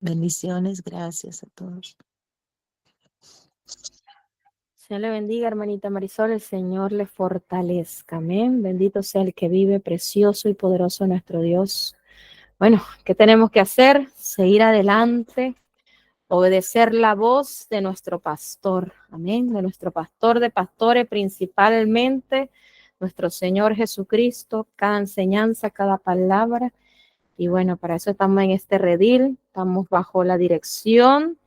Bendiciones, gracias a todos. Señor le bendiga, hermanita Marisol, el Señor le fortalezca. Amén. Bendito sea el que vive, precioso y poderoso nuestro Dios. Bueno, ¿qué tenemos que hacer? Seguir adelante, obedecer la voz de nuestro pastor. Amén. De nuestro pastor de pastores, principalmente nuestro Señor Jesucristo, cada enseñanza, cada palabra. Y bueno, para eso estamos en este redil, estamos bajo la dirección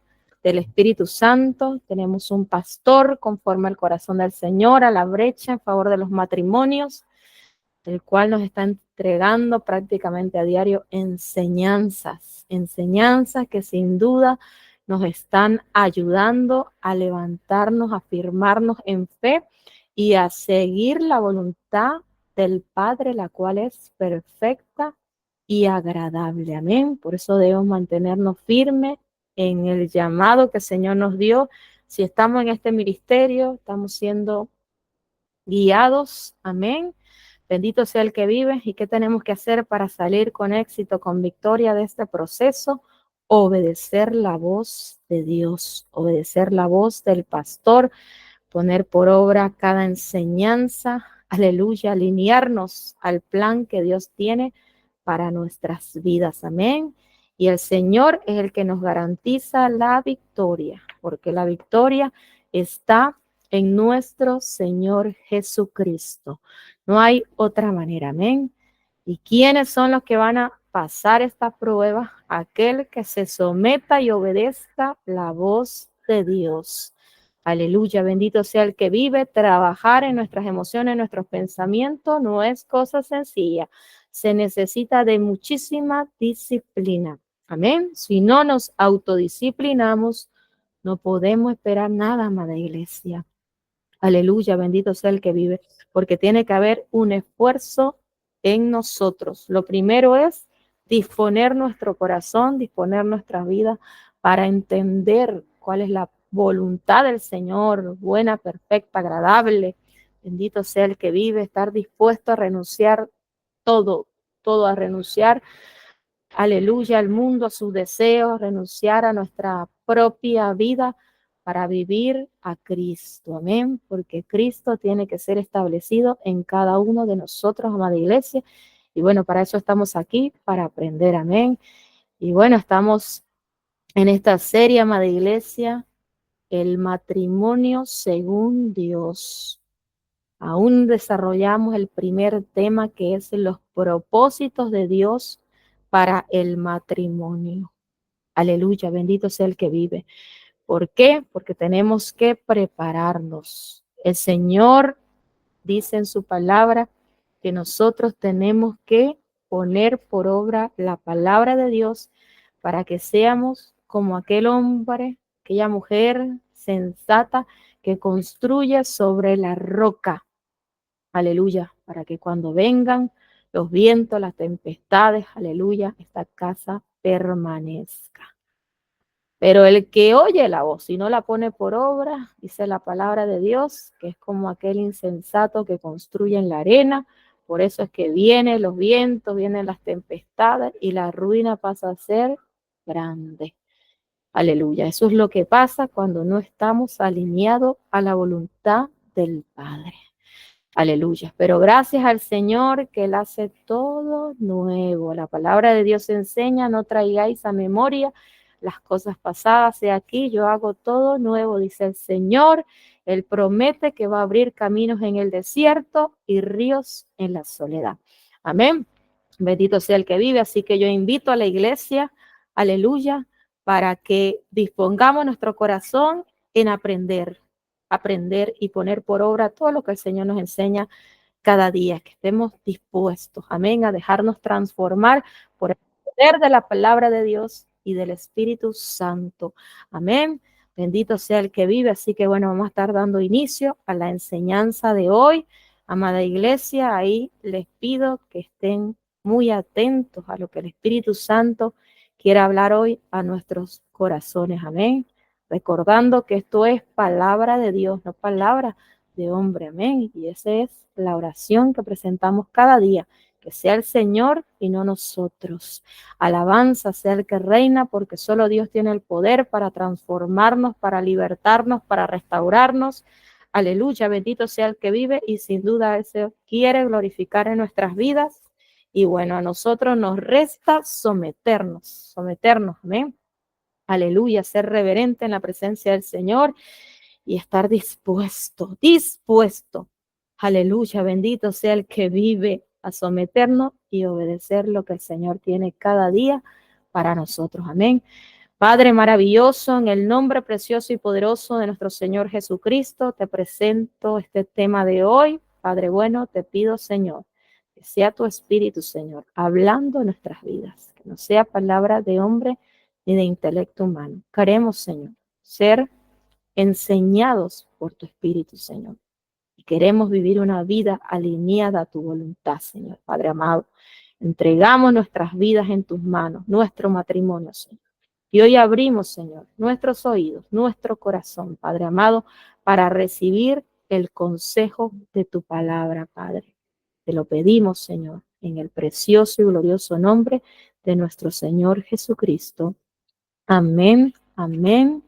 del Espíritu Santo, tenemos un pastor conforme al corazón del Señor, a la brecha en favor de los matrimonios, el cual nos está entregando prácticamente a diario enseñanzas que sin duda nos están ayudando a levantarnos, a afirmarnos en fe y a seguir la voluntad del Padre, la cual es perfecta y agradable. Amén. Por eso debemos mantenernos firmes en el llamado que el Señor nos dio. Si estamos en este ministerio, estamos siendo guiados. Amén. Bendito sea el que vive. ¿Y qué tenemos que hacer para salir con éxito, con victoria de este proceso? Obedecer la voz de Dios, obedecer la voz del pastor, poner por obra cada enseñanza, aleluya, alinearnos al plan que Dios tiene para nuestras vidas, amén. Y el Señor es el que nos garantiza la victoria, porque la victoria está en nuestro Señor Jesucristo. No hay otra manera, amén. ¿Y quiénes son los que van a pasar esta prueba? Aquel que se someta y obedezca la voz de Dios. Aleluya, bendito sea el que vive. Trabajar en nuestras emociones, en nuestros pensamientos, no es cosa sencilla. Se necesita de muchísima disciplina. Amén. Si no nos autodisciplinamos, no podemos esperar nada, amada iglesia. Aleluya, bendito sea el que vive, porque tiene que haber un esfuerzo en nosotros. Lo primero es disponer nuestro corazón, disponer nuestra vida para entender cuál es la voluntad del Señor, buena, perfecta, agradable. Bendito sea el que vive, estar dispuesto a renunciar todo, todo a renunciar, aleluya, al mundo, a sus deseos, renunciar a nuestra propia vida para vivir a Cristo. Amén. Porque Cristo tiene que ser establecido en cada uno de nosotros, amada iglesia. Y bueno, para eso estamos aquí, para aprender. Amén. Y bueno, estamos en esta serie, amada iglesia, el matrimonio según Dios. Aún desarrollamos el primer tema, que es los propósitos de Dios para el matrimonio. Aleluya, bendito sea el que vive. ¿Por qué? Porque tenemos que prepararnos. El Señor dice en su palabra que nosotros tenemos que poner por obra la palabra de Dios para que seamos como aquel hombre, aquella mujer sensata que construye sobre la roca. Aleluya, para que cuando vengan los vientos, las tempestades, aleluya, esta casa permanezca. Pero el que oye la voz y no la pone por obra, dice la palabra de Dios, que es como aquel insensato que construye en la arena. Por eso es que vienen los vientos, vienen las tempestades y la ruina pasa a ser grande. Aleluya. Eso es lo que pasa cuando no estamos alineados a la voluntad del Padre. Aleluya. Pero gracias al Señor que Él hace todo nuevo. La palabra de Dios enseña, no traigáis a memoria las cosas pasadas. He aquí, yo hago todo nuevo, dice el Señor. Él promete que va a abrir caminos en el desierto y ríos en la soledad. Amén. Bendito sea el que vive. Así que yo invito a la iglesia, aleluya, para que dispongamos nuestro corazón en aprender y poner por obra todo lo que el Señor nos enseña cada día, que estemos dispuestos, amén, a dejarnos transformar por el poder de la palabra de Dios y del Espíritu Santo. Amén. Bendito sea el que vive. Así que bueno, vamos a estar dando inicio a la enseñanza de hoy. Amada iglesia, ahí les pido que estén muy atentos a lo que el Espíritu Santo quiere hablar hoy a nuestros corazones. Amén. Recordando que esto es palabra de Dios, no palabra de hombre. Amén. Y esa es la oración que presentamos cada día, que sea el Señor y no nosotros. Alabanza sea el que reina, porque solo Dios tiene el poder para transformarnos, para libertarnos, para restaurarnos. Aleluya, bendito sea el que vive y sin duda ese quiere glorificar en nuestras vidas. Y bueno, a nosotros nos resta someternos, amén. Aleluya, ser reverente en la presencia del Señor y estar dispuesto. Aleluya, bendito sea el que vive a someternos y obedecer lo que el Señor tiene cada día para nosotros. Amén. Padre maravilloso, en el nombre precioso y poderoso de nuestro Señor Jesucristo, te presento este tema de hoy. Padre bueno, te pido, Señor, que sea tu Espíritu, Señor, hablando en nuestras vidas, que no sea palabra de hombre ni de intelecto humano. Queremos, Señor, ser enseñados por tu Espíritu, Señor. Y queremos vivir una vida alineada a tu voluntad, Señor. Padre amado, entregamos nuestras vidas en tus manos, nuestro matrimonio, Señor. Y hoy abrimos, Señor, nuestros oídos, nuestro corazón, Padre amado, para recibir el consejo de tu palabra, Padre. Te lo pedimos, Señor, en el precioso y glorioso nombre de nuestro Señor Jesucristo. Amén, amén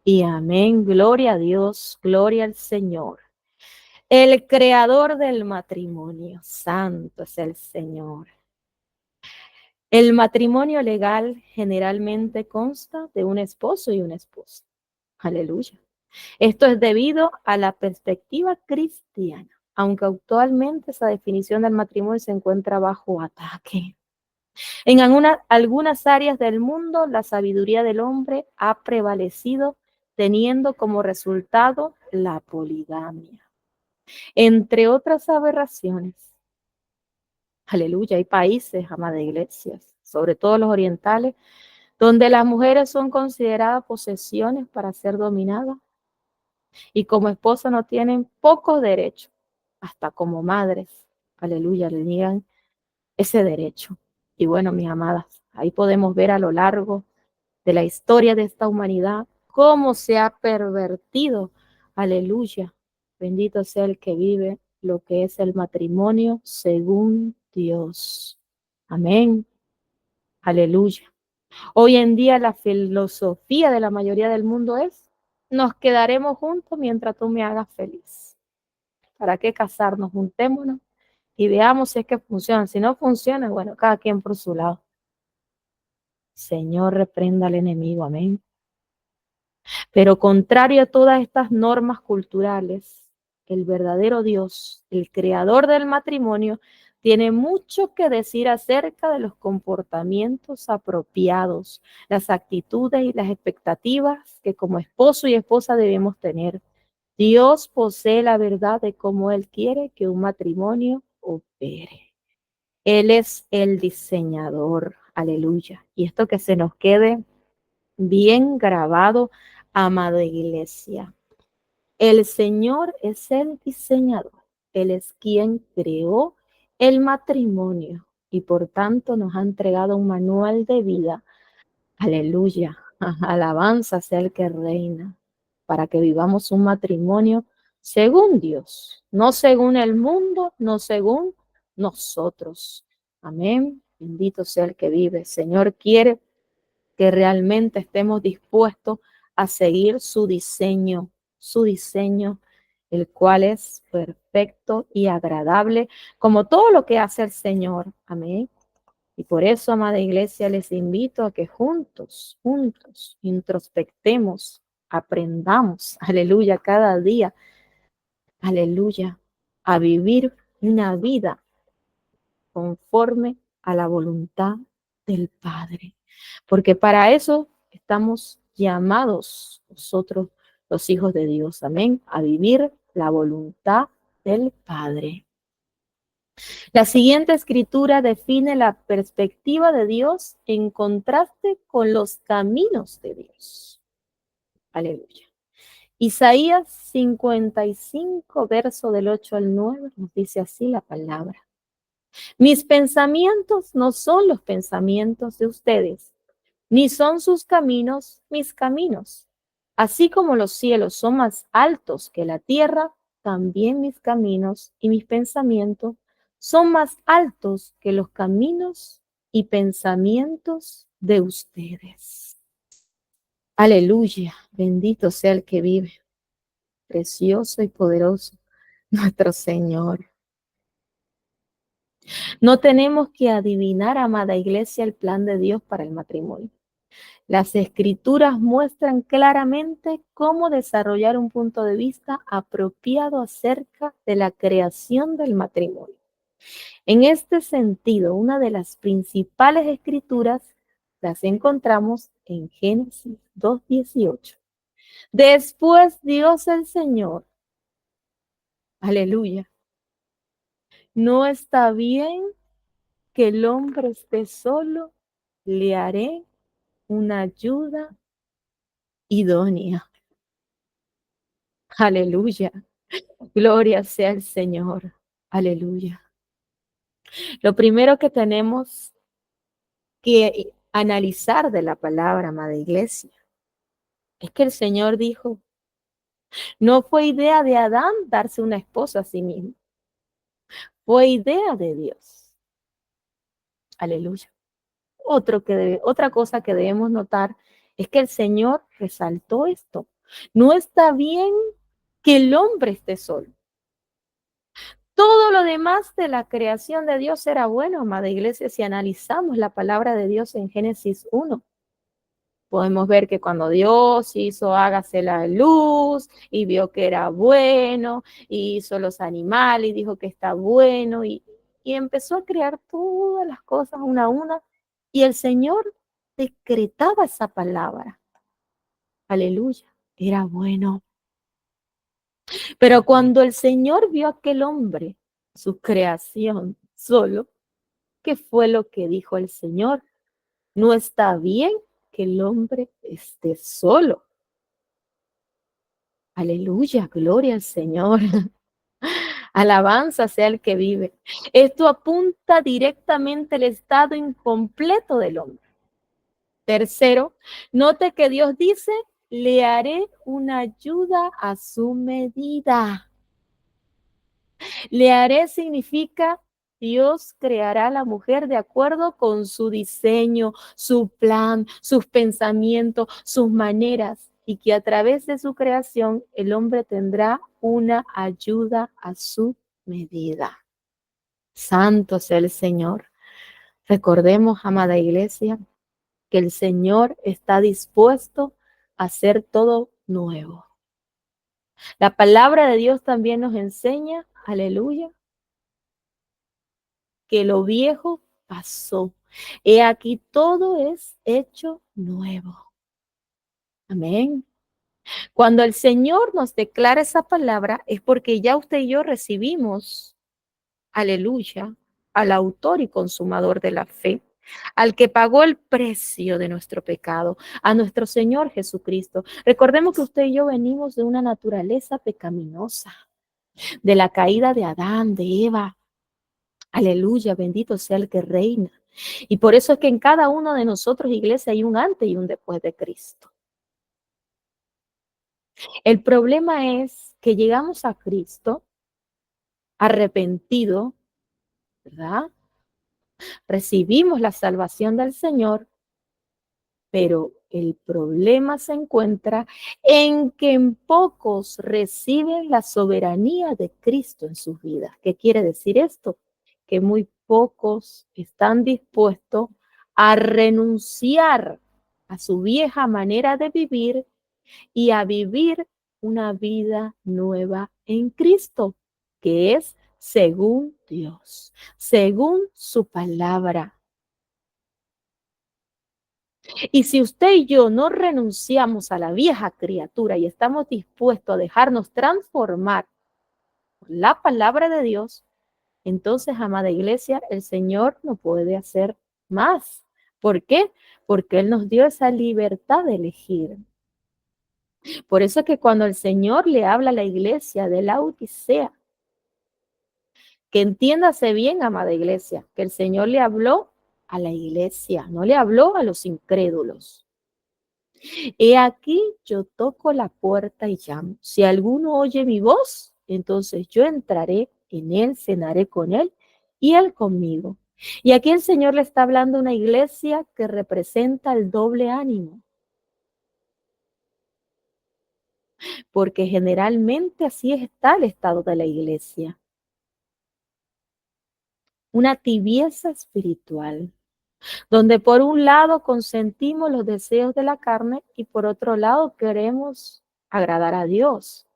y amén. Gloria a Dios, gloria al Señor. El creador del matrimonio, santo es el Señor. El matrimonio legal generalmente consta de un esposo y una esposa. Aleluya. Esto es debido a la perspectiva cristiana, aunque actualmente esa definición del matrimonio se encuentra bajo ataque. En algunas áreas del mundo, la sabiduría del hombre ha prevalecido, teniendo como resultado la poligamia. Entre otras aberraciones, aleluya, hay países, amada iglesias, sobre todo los orientales, donde las mujeres son consideradas posesiones para ser dominadas y como esposas no tienen pocos derechos, hasta como madres, aleluya, le niegan ese derecho. Y bueno, mis amadas, ahí podemos ver a lo largo de la historia de esta humanidad cómo se ha pervertido, aleluya, bendito sea el que vive lo que es el matrimonio según Dios. Amén, aleluya. Hoy en día la filosofía de la mayoría del mundo es, nos quedaremos juntos mientras tú me hagas feliz. ¿Para qué casarnos? Juntémonos y veamos si es que funciona. Si no funciona, bueno, cada quien por su lado. Señor, reprenda al enemigo, amén. Pero contrario a todas estas normas culturales, el verdadero Dios, el creador del matrimonio, tiene mucho que decir acerca de los comportamientos apropiados, las actitudes y las expectativas que como esposo y esposa debemos tener. Dios posee la verdad de cómo Él quiere que un matrimonio opere. Él es el diseñador, aleluya. Y esto que se nos quede bien grabado, amada iglesia. El Señor es el diseñador. Él es quien creó el matrimonio y por tanto nos ha entregado un manual de vida. Aleluya. Alabanza sea el que reina para que vivamos un matrimonio según Dios, no según el mundo, no según nosotros. Amén. Bendito sea el que vive. Señor quiere que realmente estemos dispuestos a seguir su diseño, el cual es perfecto y agradable, como todo lo que hace el Señor. Amén. Y por eso, amada iglesia, les invito a que juntos, introspectemos, aprendamos, aleluya, cada día, aleluya, a vivir una vida conforme a la voluntad del Padre. Porque para eso estamos llamados nosotros, los hijos de Dios, amén, a vivir la voluntad del Padre. La siguiente escritura define la perspectiva de Dios en contraste con los caminos de Dios. Aleluya. Isaías 55, verso del 8 al 9, nos dice así la palabra. Mis pensamientos no son los pensamientos de ustedes, ni son sus caminos mis caminos. Así como los cielos son más altos que la tierra, también mis caminos y mis pensamientos son más altos que los caminos y pensamientos de ustedes. Aleluya, bendito sea el que vive, precioso y poderoso, nuestro Señor. No tenemos que adivinar, amada iglesia, el plan de Dios para el matrimonio. Las escrituras muestran claramente cómo desarrollar un punto de vista apropiado acerca de la creación del matrimonio. En este sentido, una de las principales escrituras las encontramos en Génesis 2:18. Después Dios el Señor, aleluya, no está bien que el hombre esté solo, le haré una ayuda idónea. Aleluya. Gloria sea el Señor. Aleluya. Lo primero que tenemos que analizar de la palabra, amada iglesia, es que el Señor dijo, no fue idea de Adán darse una esposa a sí mismo, fue idea de Dios. Aleluya. Otra cosa que debemos notar es que el Señor resaltó esto. No está bien que el hombre esté solo. Todo lo demás de la creación de Dios era bueno, amada iglesia, si analizamos la palabra de Dios en Génesis 1. Podemos ver que cuando Dios hizo hágase la luz y vio que era bueno, y hizo los animales y dijo que está bueno, y empezó a crear todas las cosas una a una, y el Señor decretaba esa palabra. Aleluya, era bueno. Pero cuando el Señor vio a aquel hombre, su creación, solo, ¿qué fue lo que dijo el Señor? No está bien que el hombre esté solo. Aleluya, gloria al Señor. Alabanza sea el que vive. Esto apunta directamente al estado incompleto del hombre. Tercero, note que Dios dice, le haré una ayuda a su medida. Le haré significa Dios creará a la mujer de acuerdo con su diseño, su plan, sus pensamientos, sus maneras, y que a través de su creación el hombre tendrá una ayuda a su medida. Santo sea el Señor. Recordemos, amada iglesia, que el Señor está dispuesto a hacer todo nuevo. La palabra de Dios también nos enseña, aleluya, que lo viejo pasó. He aquí todo es hecho nuevo. Amén. Cuando el Señor nos declara esa palabra es porque ya usted y yo recibimos, aleluya, al autor y consumador de la fe, al que pagó el precio de nuestro pecado, a nuestro Señor Jesucristo. Recordemos que usted y yo venimos de una naturaleza pecaminosa, de la caída de Adán, de Eva. Aleluya, bendito sea el que reina. Y por eso es que en cada uno de nosotros, iglesia, hay un antes y un después de Cristo. El problema es que llegamos a Cristo arrepentido, ¿verdad? Recibimos la salvación del Señor, pero el problema se encuentra en que en pocos reciben la soberanía de Cristo en sus vidas. ¿Qué quiere decir esto? Que muy pocos están dispuestos a renunciar a su vieja manera de vivir y a vivir una vida nueva en Cristo, que es según Dios, según su palabra. Y si usted y yo no renunciamos a la vieja criatura y estamos dispuestos a dejarnos transformar por la palabra de Dios, entonces, amada iglesia, el Señor no puede hacer más. ¿Por qué? Porque Él nos dio esa libertad de elegir. Por eso es que cuando el Señor le habla a la iglesia de la Odisea, que entiéndase bien, amada iglesia, que el Señor le habló a la iglesia, no le habló a los incrédulos. He aquí yo toco la puerta y llamo. Si alguno oye mi voz, entonces yo entraré en él, cenaré con él y Él conmigo. Y aquí el Señor le está hablando a una iglesia que representa el doble ánimo, porque generalmente así está el estado de la iglesia. Una tibieza espiritual, donde por un lado consentimos los deseos de la carne y por otro lado queremos agradar a Dios.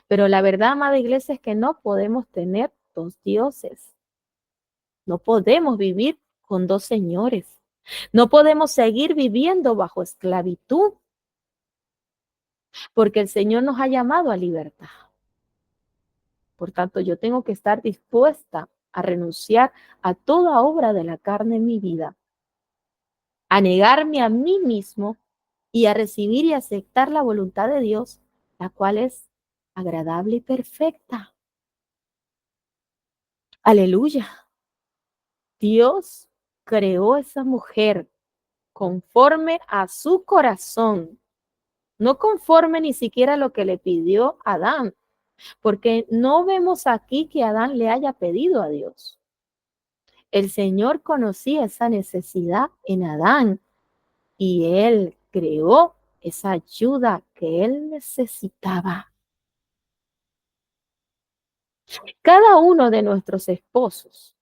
Pero la verdad, amada iglesia, es que no podemos tener dos dioses. No podemos vivir con dos señores. No podemos seguir viviendo bajo esclavitud, porque el Señor nos ha llamado a libertad. Por tanto, yo tengo que estar dispuesta a renunciar a toda obra de la carne en mi vida, a negarme a mí mismo y a recibir y aceptar la voluntad de Dios, la cual es agradable y perfecta. Aleluya. Dios creó esa mujer conforme a su corazón, no conforme ni siquiera a lo que le pidió Adán, porque no vemos aquí que Adán le haya pedido a Dios. El Señor conocía esa necesidad en Adán y Él creó esa ayuda que Él necesitaba. Cada uno de nuestros esposos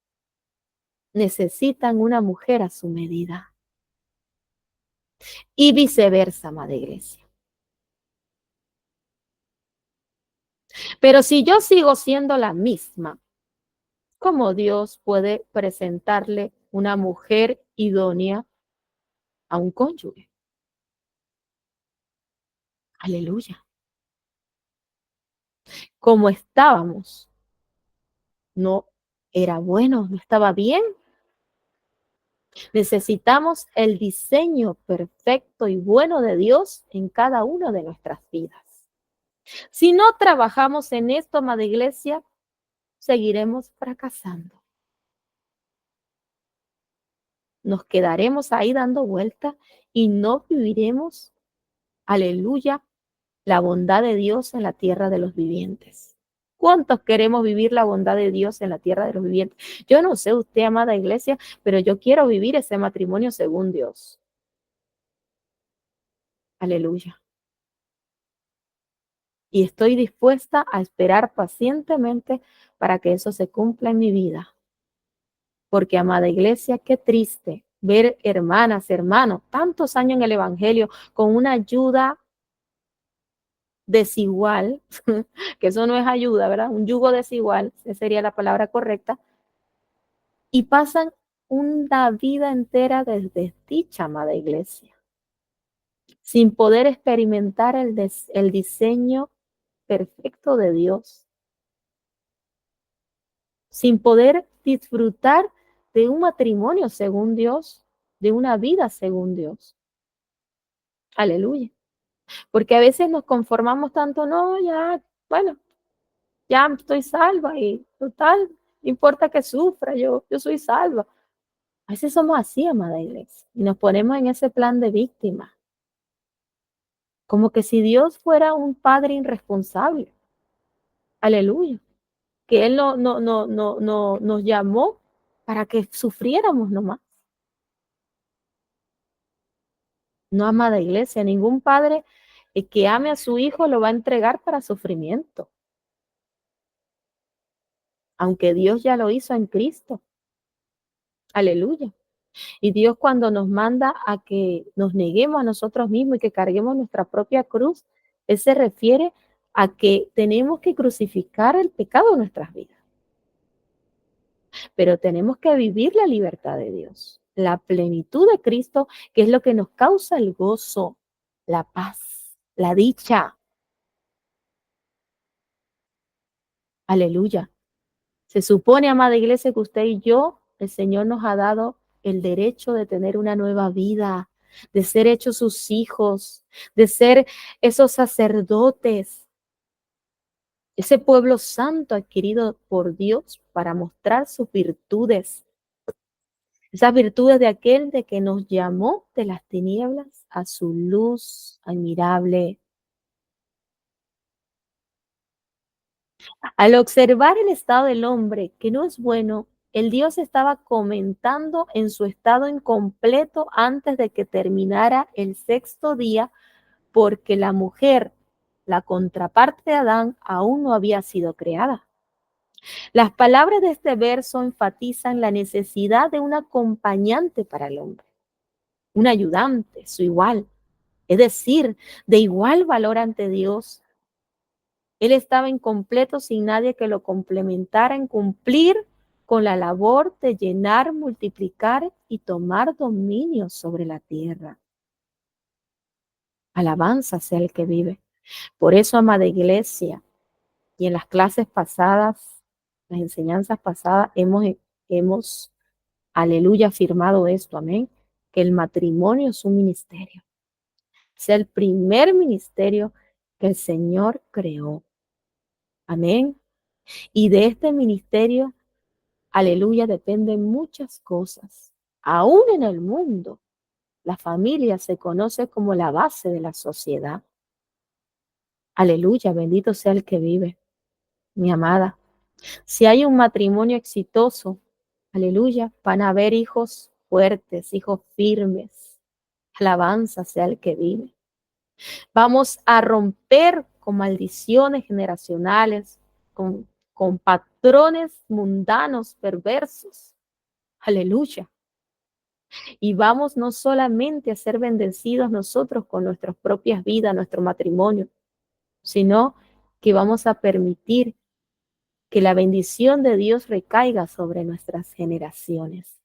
necesitan una mujer a su medida y viceversa, amada iglesia. Pero si yo sigo siendo la misma, ¿cómo Dios puede presentarle una mujer idónea a un cónyuge? Aleluya. Como estábamos, no era bueno, no estaba bien. Necesitamos el diseño perfecto y bueno de Dios en cada una de nuestras vidas. Si no trabajamos en esto, amada iglesia, seguiremos fracasando. Nos quedaremos ahí dando vueltas y no viviremos, aleluya, la bondad de Dios en la tierra de los vivientes. ¿Cuántos queremos vivir la bondad de Dios en la tierra de los vivientes? Yo no sé usted, amada iglesia, pero yo quiero vivir ese matrimonio según Dios. Aleluya. Y estoy dispuesta a esperar pacientemente para que eso se cumpla en mi vida. Porque, amada iglesia, qué triste ver hermanas, hermanos, tantos años en el Evangelio con una ayuda desigual, que eso no es ayuda, ¿verdad? Un yugo desigual, esa sería la palabra correcta, y pasan una vida entera de desdicha, amada iglesia, sin poder experimentar el diseño perfecto de Dios, sin poder disfrutar de un matrimonio según Dios, de una vida según Dios. Aleluya. Porque a veces nos conformamos tanto, no, ya, bueno, ya estoy salva y total, no importa que sufra, yo soy salva. A veces somos así, amada iglesia, y nos ponemos en ese plan de víctima, como que si Dios fuera un padre irresponsable. Aleluya. Que Él no nos llamó para que sufriéramos nomás. No, amada iglesia, ningún padre que ame a su hijo lo va a entregar para sufrimiento, aunque Dios ya lo hizo en Cristo. Aleluya. Y Dios cuando nos manda a que nos neguemos a nosotros mismos y que carguemos nuestra propia cruz, Él se refiere a que tenemos que crucificar el pecado en nuestras vidas. Pero tenemos que vivir la libertad de Dios, la plenitud de Cristo, que es lo que nos causa el gozo, la paz, la dicha. Aleluya. Se supone, amada iglesia, que usted y yo, el Señor nos ha dado el derecho de tener una nueva vida, de ser hechos sus hijos, de ser esos sacerdotes, ese pueblo santo adquirido por Dios para mostrar sus virtudes, esas virtudes de aquel de que nos llamó de las tinieblas a su luz admirable. Al observar el estado del hombre, que no es bueno, el Dios estaba comentando en su estado incompleto antes de que terminara el sexto día, porque la mujer, la contraparte de Adán, aún no había sido creada. Las palabras de este verso enfatizan la necesidad de un acompañante para el hombre, un ayudante, su igual, es decir, de igual valor ante Dios. Él estaba incompleto sin nadie que lo complementara en cumplir con la labor de llenar, multiplicar y tomar dominio sobre la tierra. Alabanza sea el que vive. Por eso, amada iglesia, y en las clases pasadas, las enseñanzas pasadas, hemos aleluya, afirmado esto, amén, que el matrimonio es un ministerio. Es el primer ministerio que el Señor creó. Amén. Y de este ministerio, aleluya, dependen muchas cosas. Aún en el mundo, la familia se conoce como la base de la sociedad. Aleluya, bendito sea el que vive, mi amada. Si hay un matrimonio exitoso, aleluya, van a haber hijos fuertes, hijos firmes. Alabanza sea el que vive. Vamos a romper con maldiciones generacionales, con patrones mundanos, perversos. Aleluya. Y vamos no solamente a ser bendecidos nosotros con nuestras propias vidas, nuestro matrimonio, sino que vamos a permitir que la bendición de Dios recaiga sobre nuestras generaciones.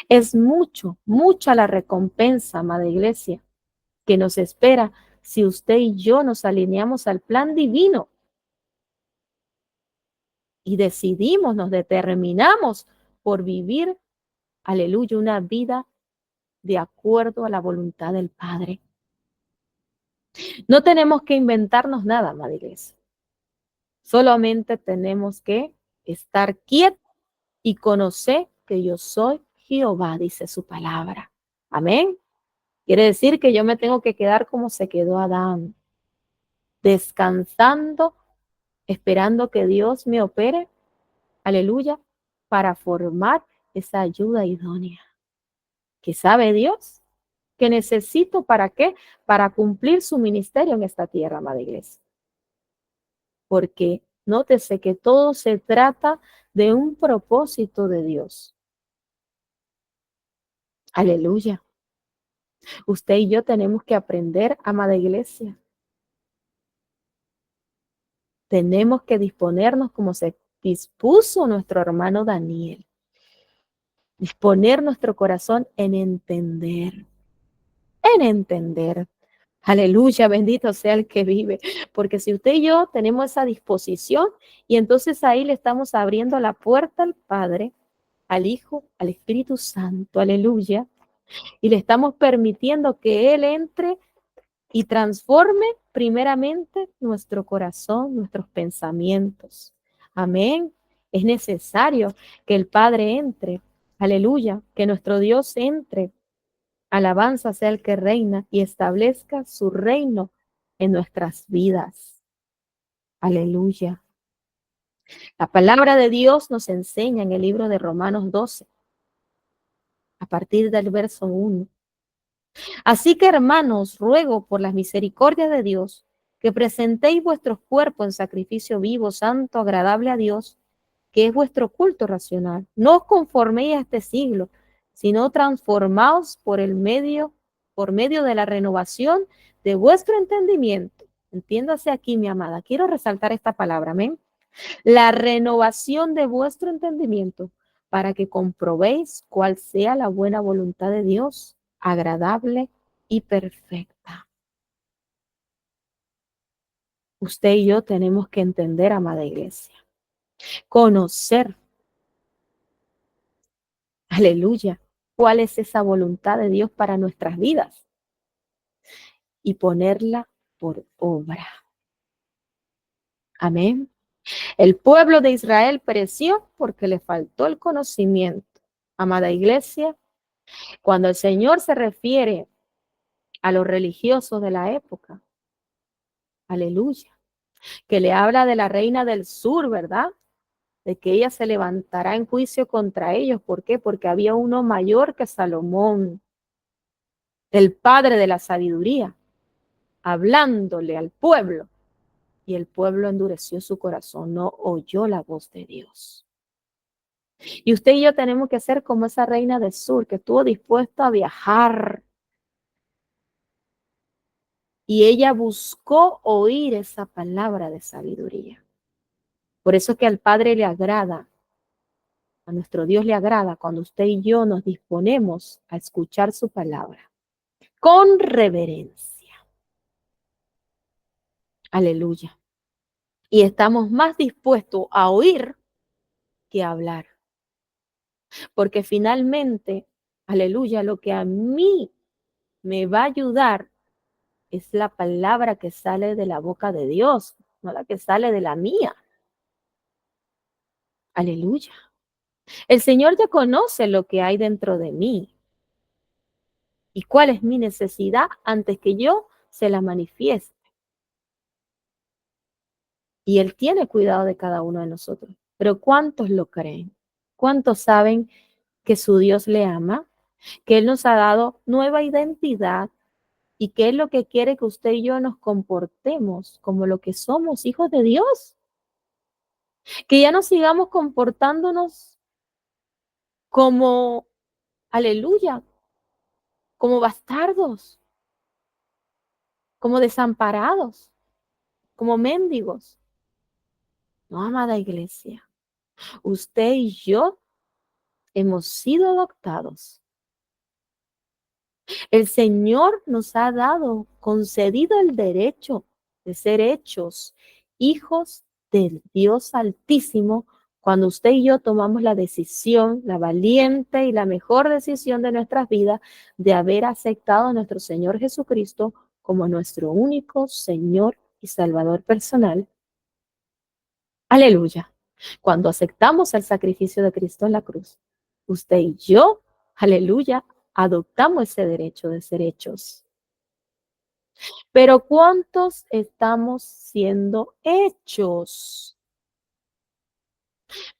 Es mucha la recompensa, amada iglesia, que nos espera si usted y yo nos alineamos al plan divino y decidimos, nos determinamos por vivir, aleluya, una vida de acuerdo a la voluntad del Padre. No tenemos que inventarnos nada, amada iglesia. Solamente tenemos que estar quietos y conocer que yo soy Jehová, dice su palabra. Amén. Quiere decir que yo me tengo que quedar como se quedó Adán, descansando, esperando que Dios me opere, aleluya, para formar esa ayuda idónea. ¿Qué sabe Dios? ¿Qué necesito para qué? Para cumplir su ministerio en esta tierra, amada iglesia. Porque nótese que todo se trata de un propósito de Dios. Aleluya. Usted y yo tenemos que aprender, amada iglesia. Tenemos que disponernos como se dispuso nuestro hermano Daniel. Disponer nuestro corazón en entender. En entender. Aleluya, bendito sea el que vive. Porque si usted y yo tenemos esa disposición y entonces ahí le estamos abriendo la puerta al Padre, al Hijo, al Espíritu Santo, aleluya, y le estamos permitiendo que Él entre y transforme primeramente nuestro corazón, nuestros pensamientos. Amén. Es necesario que el Padre entre, aleluya, que nuestro Dios entre. Alabanza sea el que reina y establezca su reino en nuestras vidas. Aleluya. La palabra de Dios nos enseña en el libro de Romanos 12, a partir del verso 1. Así que, hermanos, ruego por las misericordias de Dios que presentéis vuestros cuerpos en sacrificio vivo, santo, agradable a Dios, que es vuestro culto racional. No os conforméis a este siglo, sino transformaos por medio de la renovación de vuestro entendimiento. Entiéndase aquí, mi amada. Quiero resaltar esta palabra, amén. La renovación de vuestro entendimiento para que comprobéis cuál sea la buena voluntad de Dios, agradable y perfecta. Usted y yo tenemos que entender, amada iglesia, conocer, aleluya, cuál es esa voluntad de Dios para nuestras vidas y ponerla por obra. Amén. El pueblo de Israel pereció porque le faltó el conocimiento. Amada iglesia, cuando el Señor se refiere a los religiosos de la época, aleluya, que le habla de la reina del sur, ¿verdad? De que ella se levantará en juicio contra ellos. ¿Por qué? Porque había uno mayor que Salomón, el padre de la sabiduría, hablándole al pueblo. Y el pueblo endureció su corazón, no oyó la voz de Dios. Y usted y yo tenemos que ser como esa reina del sur que estuvo dispuesta a viajar. Y ella buscó oír esa palabra de sabiduría. Por eso es que al Padre le agrada, a nuestro Dios le agrada cuando usted y yo nos disponemos a escuchar su palabra con reverencia. Aleluya. Y estamos más dispuestos a oír que a hablar. Porque finalmente, aleluya, lo que a mí me va a ayudar es la palabra que sale de la boca de Dios, no la que sale de la mía. Aleluya. El Señor ya conoce lo que hay dentro de mí y cuál es mi necesidad antes que yo se la manifieste. Y Él tiene cuidado de cada uno de nosotros. Pero ¿cuántos lo creen? ¿Cuántos saben que su Dios le ama? Que Él nos ha dado nueva identidad y que es lo que quiere que usted y yo nos comportemos como lo que somos, hijos de Dios. Que ya no sigamos comportándonos como, aleluya, como bastardos, como desamparados, como mendigos. No, amada iglesia, usted y yo hemos sido adoptados. El Señor nos ha dado, concedido el derecho de ser hechos hijos del Dios Altísimo cuando usted y yo tomamos la decisión, la valiente y la mejor decisión de nuestras vidas de haber aceptado a nuestro Señor Jesucristo como nuestro único Señor y Salvador personal. Aleluya. Cuando aceptamos el sacrificio de Cristo en la cruz, usted y yo, aleluya, adoptamos ese derecho de ser hechos. Pero ¿cuántos estamos siendo hechos?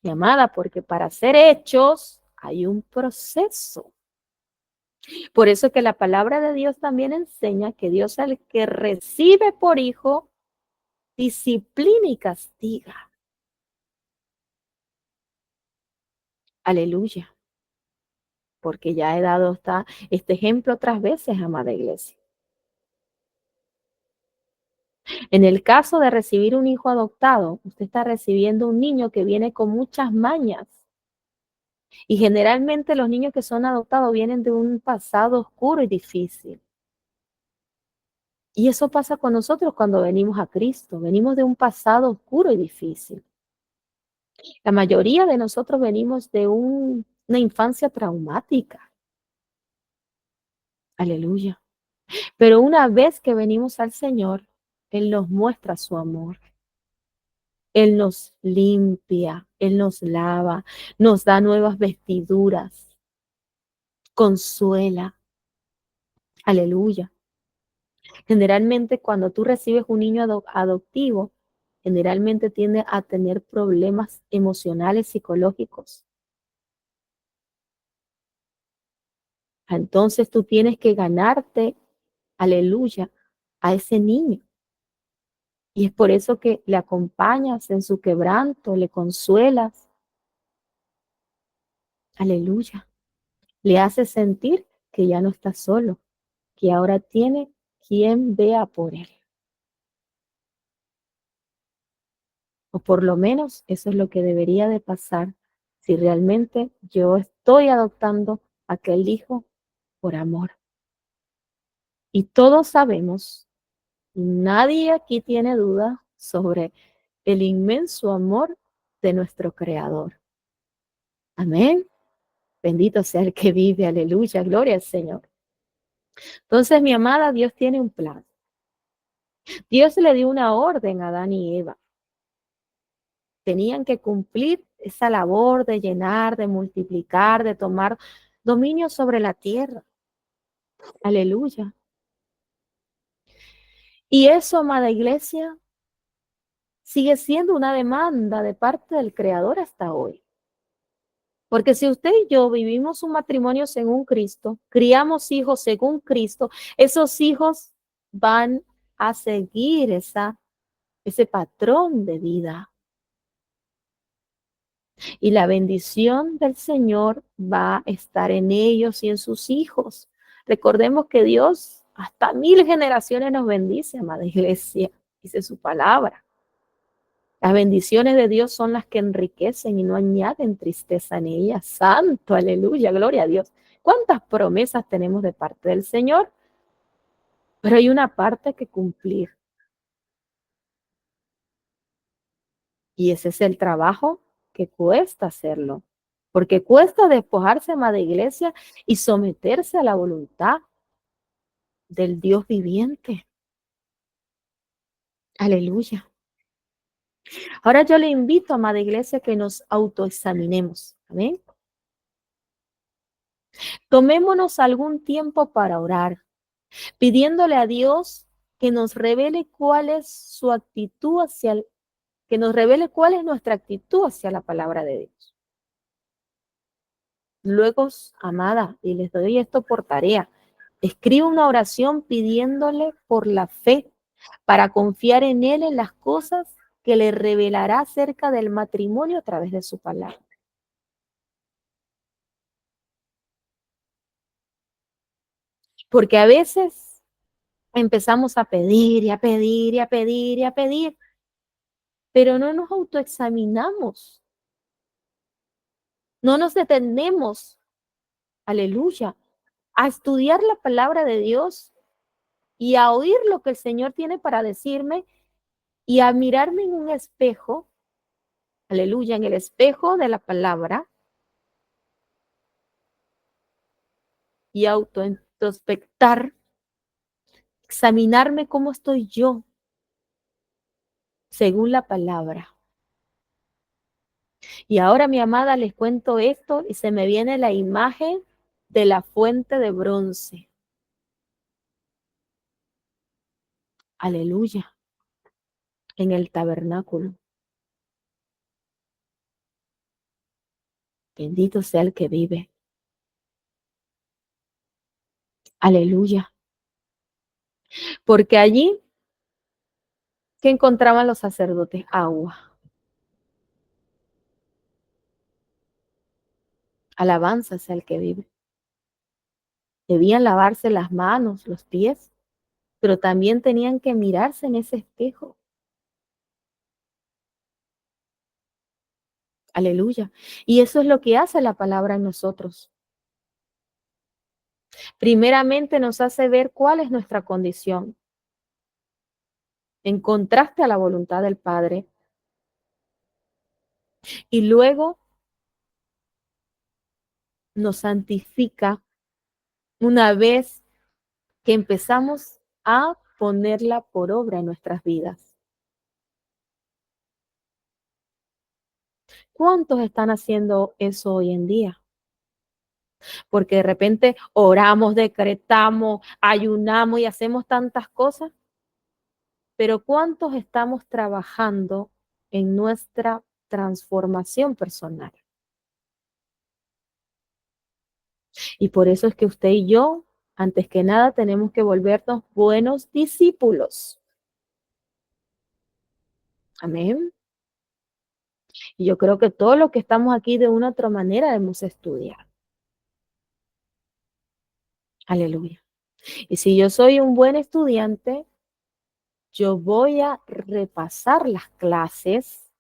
Mi amada, porque para ser hechos hay un proceso. Por eso es que la palabra de Dios también enseña que Dios es el que recibe por hijo, disciplina y castiga. Aleluya. Porque ya he dado este ejemplo otras veces, amada iglesia. En el caso de recibir un hijo adoptado, usted está recibiendo un niño que viene con muchas mañas. Y generalmente los niños que son adoptados vienen de un pasado oscuro y difícil. Y eso pasa con nosotros cuando venimos a Cristo. Venimos de un pasado oscuro y difícil. La mayoría de nosotros venimos de una infancia traumática. Aleluya. Pero una vez que venimos al Señor, Él nos muestra su amor. Él nos limpia, Él nos lava, nos da nuevas vestiduras, consuela. Aleluya. Generalmente cuando tú recibes un niño adoptivo, generalmente tiende a tener problemas emocionales, psicológicos. Entonces tú tienes que ganarte, aleluya, a ese niño. Y es por eso que le acompañas en su quebranto, le consuelas. Aleluya. Le haces sentir que ya no está solo, que ahora tiene quien vea por él. O por lo menos eso es lo que debería de pasar si realmente yo estoy adoptando a aquel hijo por amor. Y todos sabemos, nadie aquí tiene duda sobre el inmenso amor de nuestro Creador. Amén. Bendito sea el que vive, aleluya, gloria al Señor. Entonces, mi amada, Dios tiene un plan. Dios le dio una orden a Adán y Eva. Tenían que cumplir esa labor de llenar, de multiplicar, de tomar dominio sobre la tierra. Aleluya. Y eso, amada iglesia, sigue siendo una demanda de parte del Creador hasta hoy. Porque si usted y yo vivimos un matrimonio según Cristo, criamos hijos según Cristo, esos hijos van a seguir ese patrón de vida. Y la bendición del Señor va a estar en ellos y en sus hijos. Recordemos que Dios hasta 1000 generaciones nos bendice, amada iglesia, dice su palabra. Las bendiciones de Dios son las que enriquecen y no añaden tristeza en ellas. Santo, aleluya, gloria a Dios. ¿Cuántas promesas tenemos de parte del Señor? Pero hay una parte que cumplir. Y ese es el trabajo que cuesta hacerlo. Porque cuesta despojarse, amada iglesia, y someterse a la voluntad del Dios viviente. Aleluya. Ahora yo le invito, amada iglesia, que nos autoexaminemos. Amén. Tomémonos algún tiempo para orar, pidiéndole a Dios que nos revele cuál es su actitud que nos revele cuál es nuestra actitud hacia la palabra de Dios. Luego, amada, y les doy esto por tarea, escribe una oración pidiéndole por la fe para confiar en Él en las cosas que le revelará acerca del matrimonio a través de su palabra. Porque a veces empezamos a pedir y a pedir y a pedir y a pedir, pero no nos autoexaminamos, no nos detenemos, aleluya, a estudiar la palabra de Dios y a oír lo que el Señor tiene para decirme y a mirarme en un espejo, aleluya, en el espejo de la palabra y autointrospectar, examinarme cómo estoy yo según la palabra. Y ahora, mi amada, les cuento esto y se me viene la imagen de la fuente de bronce. Aleluya, en el tabernáculo. Bendito sea el que vive. Aleluya. Porque allí, ¿qué encontraban los sacerdotes? Agua. Alabanza sea el que vive. Debían lavarse las manos, los pies, pero también tenían que mirarse en ese espejo. Aleluya. Y eso es lo que hace la palabra en nosotros. Primeramente nos hace ver cuál es nuestra condición, en contraste a la voluntad del Padre. Y luego nos santifica una vez que empezamos a ponerla por obra en nuestras vidas. ¿Cuántos están haciendo eso hoy en día? Porque de repente oramos, decretamos, ayunamos y hacemos tantas cosas, pero ¿cuántos estamos trabajando en nuestra transformación personal? Y por eso es que usted y yo, antes que nada, tenemos que volvernos buenos discípulos. Amén. Y yo creo que todos los que estamos aquí de una u otra manera debemos estudiar. Aleluya. Y si yo soy un buen estudiante, yo voy a repasar las clases,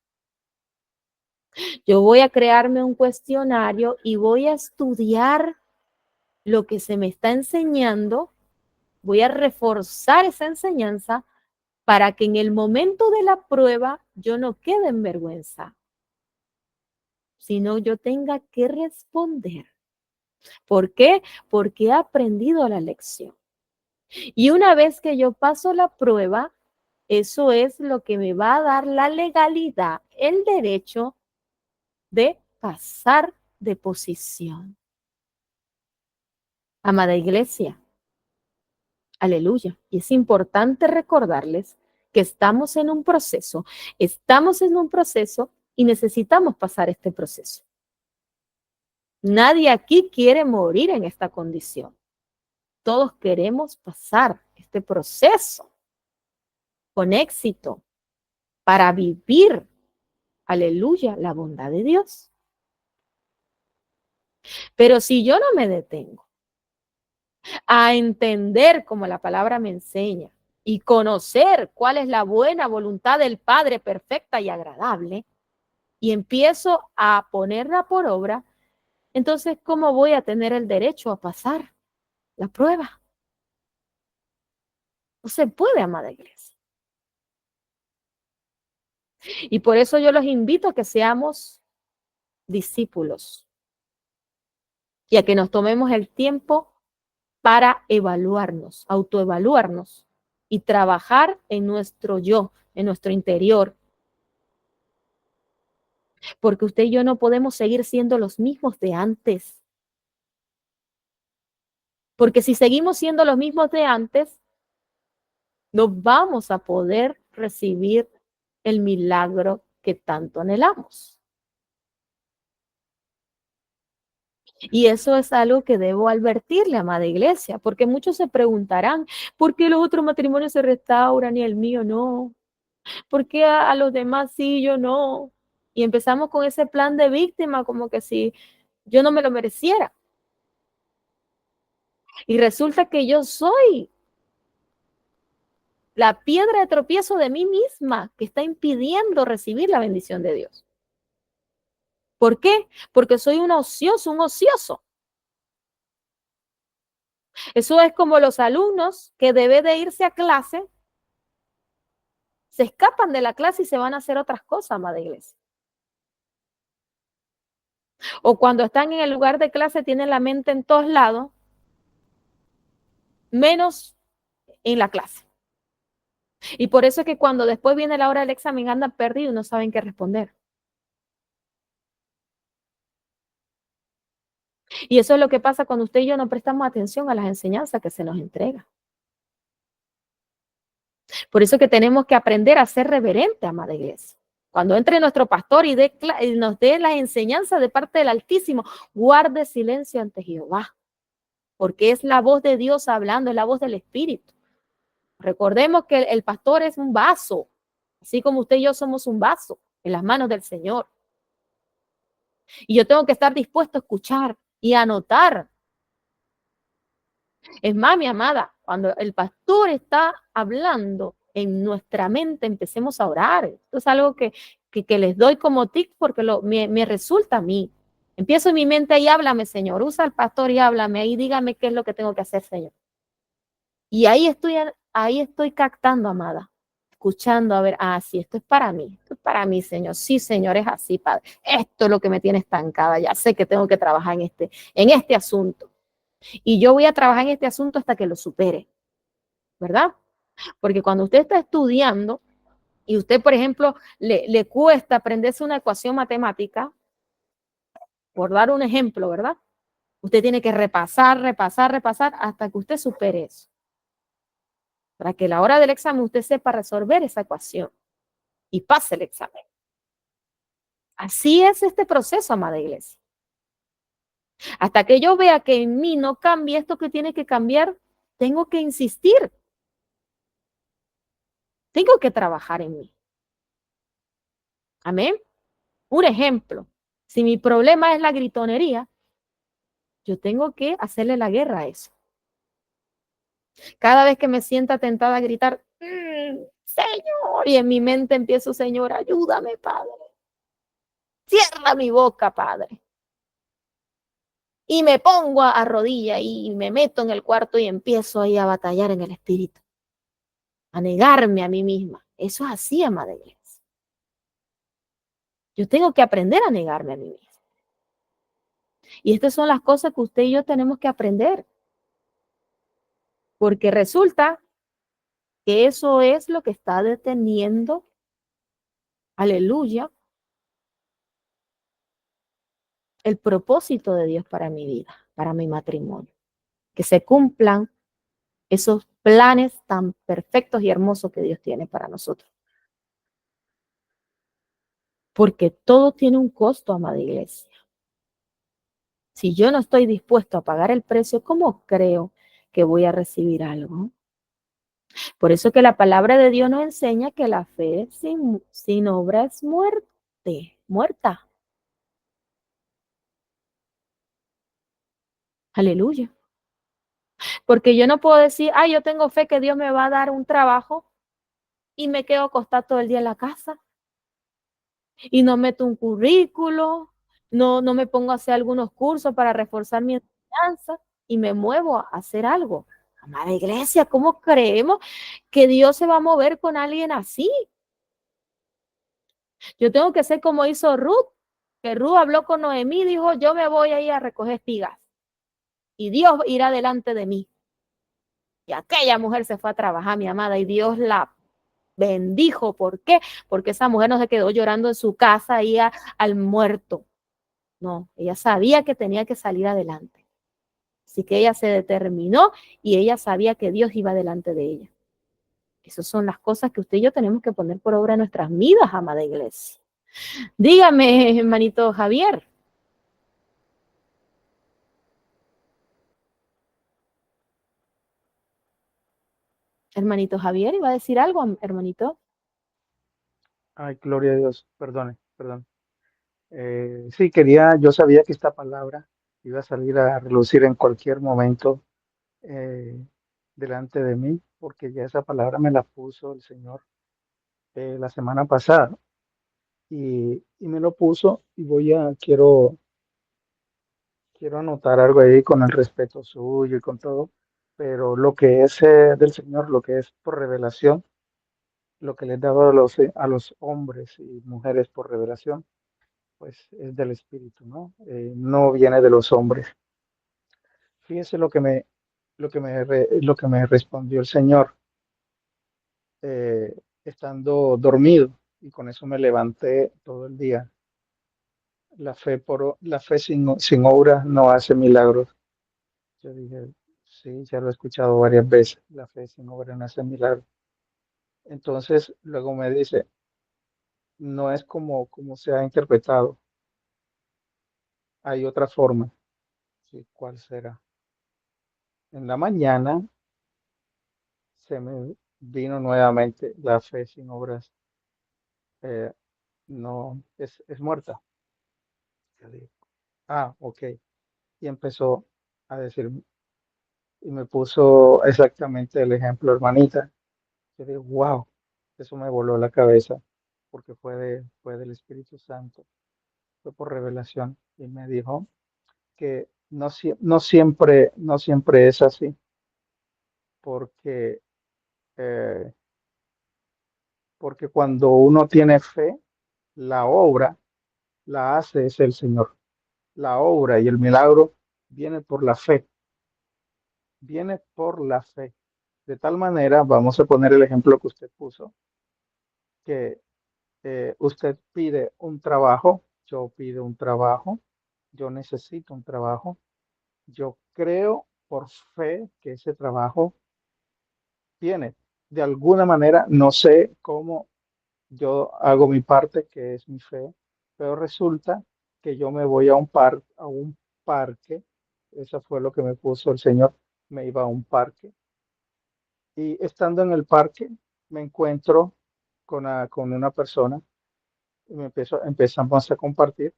yo voy a crearme un cuestionario y voy a estudiar lo que se me está enseñando, voy a reforzar esa enseñanza para que en el momento de la prueba yo no quede en vergüenza, sino yo tenga que responder. ¿Por qué? Porque he aprendido la lección. Y una vez que yo paso la prueba, eso es lo que me va a dar la legalidad, el derecho de pasar de posición. Amada iglesia, aleluya. Y es importante recordarles que estamos en un proceso y necesitamos pasar este proceso. Nadie aquí quiere morir en esta condición. Todos queremos pasar este proceso con éxito para vivir, aleluya, la bondad de Dios. Pero si yo no me detengo a entender como la palabra me enseña y conocer cuál es la buena voluntad del Padre perfecta y agradable, y empiezo a ponerla por obra, entonces, ¿cómo voy a tener el derecho a pasar la prueba? No se puede, amada iglesia. Y por eso yo los invito a que seamos discípulos y a que nos tomemos el tiempo para evaluarnos, autoevaluarnos y trabajar en nuestro yo, en nuestro interior. Porque usted y yo no podemos seguir siendo los mismos de antes. Porque si seguimos siendo los mismos de antes, no vamos a poder recibir el milagro que tanto anhelamos. Y eso es algo que debo advertirle, amada iglesia, porque muchos se preguntarán, ¿por qué los otros matrimonios se restauran y el mío no? ¿Por qué a los demás sí, yo no? Y empezamos con ese plan de víctima, como que si yo no me lo mereciera. Y resulta que yo soy la piedra de tropiezo de mí misma que está impidiendo recibir la bendición de Dios. ¿Por qué? Porque soy un ocioso. Eso es como los alumnos que deben de irse a clase, se escapan de la clase y se van a hacer otras cosas, amada iglesia. O cuando están en el lugar de clase tienen la mente en todos lados, menos en la clase. Y por eso es que cuando después viene la hora del examen andan perdidos y no saben qué responder. Y eso es lo que pasa cuando usted y yo no prestamos atención a las enseñanzas que se nos entregan. Por eso que tenemos que aprender a ser reverente, amada iglesia. Cuando entre nuestro pastor y nos dé las enseñanzas de parte del Altísimo, guarde silencio ante Jehová, porque es la voz de Dios hablando, es la voz del Espíritu. Recordemos que el pastor es un vaso, así como usted y yo somos un vaso en las manos del Señor. Y yo tengo que estar dispuesto a escuchar y a anotar. Es más, mi amada, cuando el pastor está hablando en nuestra mente, empecemos a orar. Esto es algo que les doy como tic porque me resulta a mí. Empiezo en mi mente y háblame, Señor. Usa al pastor y háblame. Ahí dígame qué es lo que tengo que hacer, Señor. Y ahí estoy captando, amada. Escuchando, a ver, sí, esto es para mí, Señor. Sí, Señor, es así, Padre. Esto es lo que me tiene estancada. Ya sé que tengo que trabajar en este asunto. Y yo voy a trabajar en este asunto hasta que lo supere, ¿verdad? Porque cuando usted está estudiando y usted, por ejemplo, le cuesta aprenderse una ecuación matemática, por dar un ejemplo, ¿verdad? Usted tiene que repasar hasta que usted supere eso. Para que a la hora del examen usted sepa resolver esa ecuación y pase el examen. Así es este proceso, amada iglesia. Hasta que yo vea que en mí no cambia esto que tiene que cambiar, tengo que insistir. Tengo que trabajar en mí. Amén. Un ejemplo, si mi problema es la gritonería, yo tengo que hacerle la guerra a eso. Cada vez que me sienta tentada a gritar, Señor, y en mi mente empiezo, Señor, ayúdame, Padre. Cierra mi boca, Padre. Y me pongo a rodilla y me meto en el cuarto y empiezo ahí a batallar en el espíritu, a negarme a mí misma. Eso es así, amada iglesia. Yo tengo que aprender a negarme a mí misma. Y estas son las cosas que usted y yo tenemos que aprender. Porque resulta que eso es lo que está deteniendo, aleluya, el propósito de Dios para mi vida, para mi matrimonio. Que se cumplan esos planes tan perfectos y hermosos que Dios tiene para nosotros. Porque todo tiene un costo, amada iglesia. Si yo no estoy dispuesto a pagar el precio, ¿cómo creo que voy a recibir algo? Por eso que la palabra de Dios nos enseña que la fe sin obra es muerta. Aleluya. Porque yo no puedo decir, yo tengo fe que Dios me va a dar un trabajo y me quedo acostada todo el día en la casa y no meto un currículo, no me pongo a hacer algunos cursos para reforzar mi enseñanza y me muevo a hacer algo. Amada iglesia, ¿cómo creemos que Dios se va a mover con alguien así? Yo tengo que ser como hizo Ruth, que Ruth habló con Noemí y dijo, yo me voy a ir a recoger espigas y Dios irá delante de mí. Y aquella mujer se fue a trabajar, mi amada, y Dios la bendijo. ¿Por qué? Porque esa mujer no se quedó llorando en su casa ahí al muerto. No, ella sabía que tenía que salir adelante. Así que ella se determinó y ella sabía que Dios iba delante de ella. Esas son las cosas que usted y yo tenemos que poner por obra en nuestras vidas, amada iglesia. Dígame, hermanito Javier. Hermanito Javier, ¿iba a decir algo, hermanito? Ay, gloria a Dios, perdone, perdón. Sí, yo sabía que esta palabra iba a salir a relucir en cualquier momento eh, delante de mí, porque ya esa palabra me la puso el Señor la semana pasada y me lo puso y quiero anotar algo ahí con el respeto suyo y con todo, pero lo que es del Señor, lo que es por revelación, lo que le he dado a los hombres y mujeres por revelación pues es del espíritu, ¿no? No viene de los hombres. Fíjese lo que me respondió el Señor estando dormido y con eso me levanté todo el día. La fe sin obras no hace milagros. Yo dije, sí, ya lo he escuchado varias veces. La fe sin obras no hace milagros. Entonces, luego me dice, no es como se ha interpretado. Hay otra forma. Sí, ¿cuál será? En la mañana se me vino nuevamente la fe sin obras, eh, no es muerta. Yo digo, ok. Y empezó a decir, y me puso exactamente el ejemplo, hermanita. Yo digo, wow, eso me voló la cabeza, porque fue del Espíritu Santo, fue por revelación. Y me dijo que no siempre es así, porque, eh, porque cuando uno tiene fe, la obra la hace es el Señor. La obra y el milagro viene por la fe, viene por la fe. De tal manera, vamos a poner el ejemplo que usted puso, que usted pide un trabajo, yo pido un trabajo, yo necesito un trabajo, yo creo por fe que ese trabajo viene. De alguna manera, no sé cómo yo hago mi parte, que es mi fe, pero resulta que yo me voy a un parque, eso fue lo que me puso el Señor, me iba a un parque y estando en el parque me encuentro con una persona y empezamos a compartir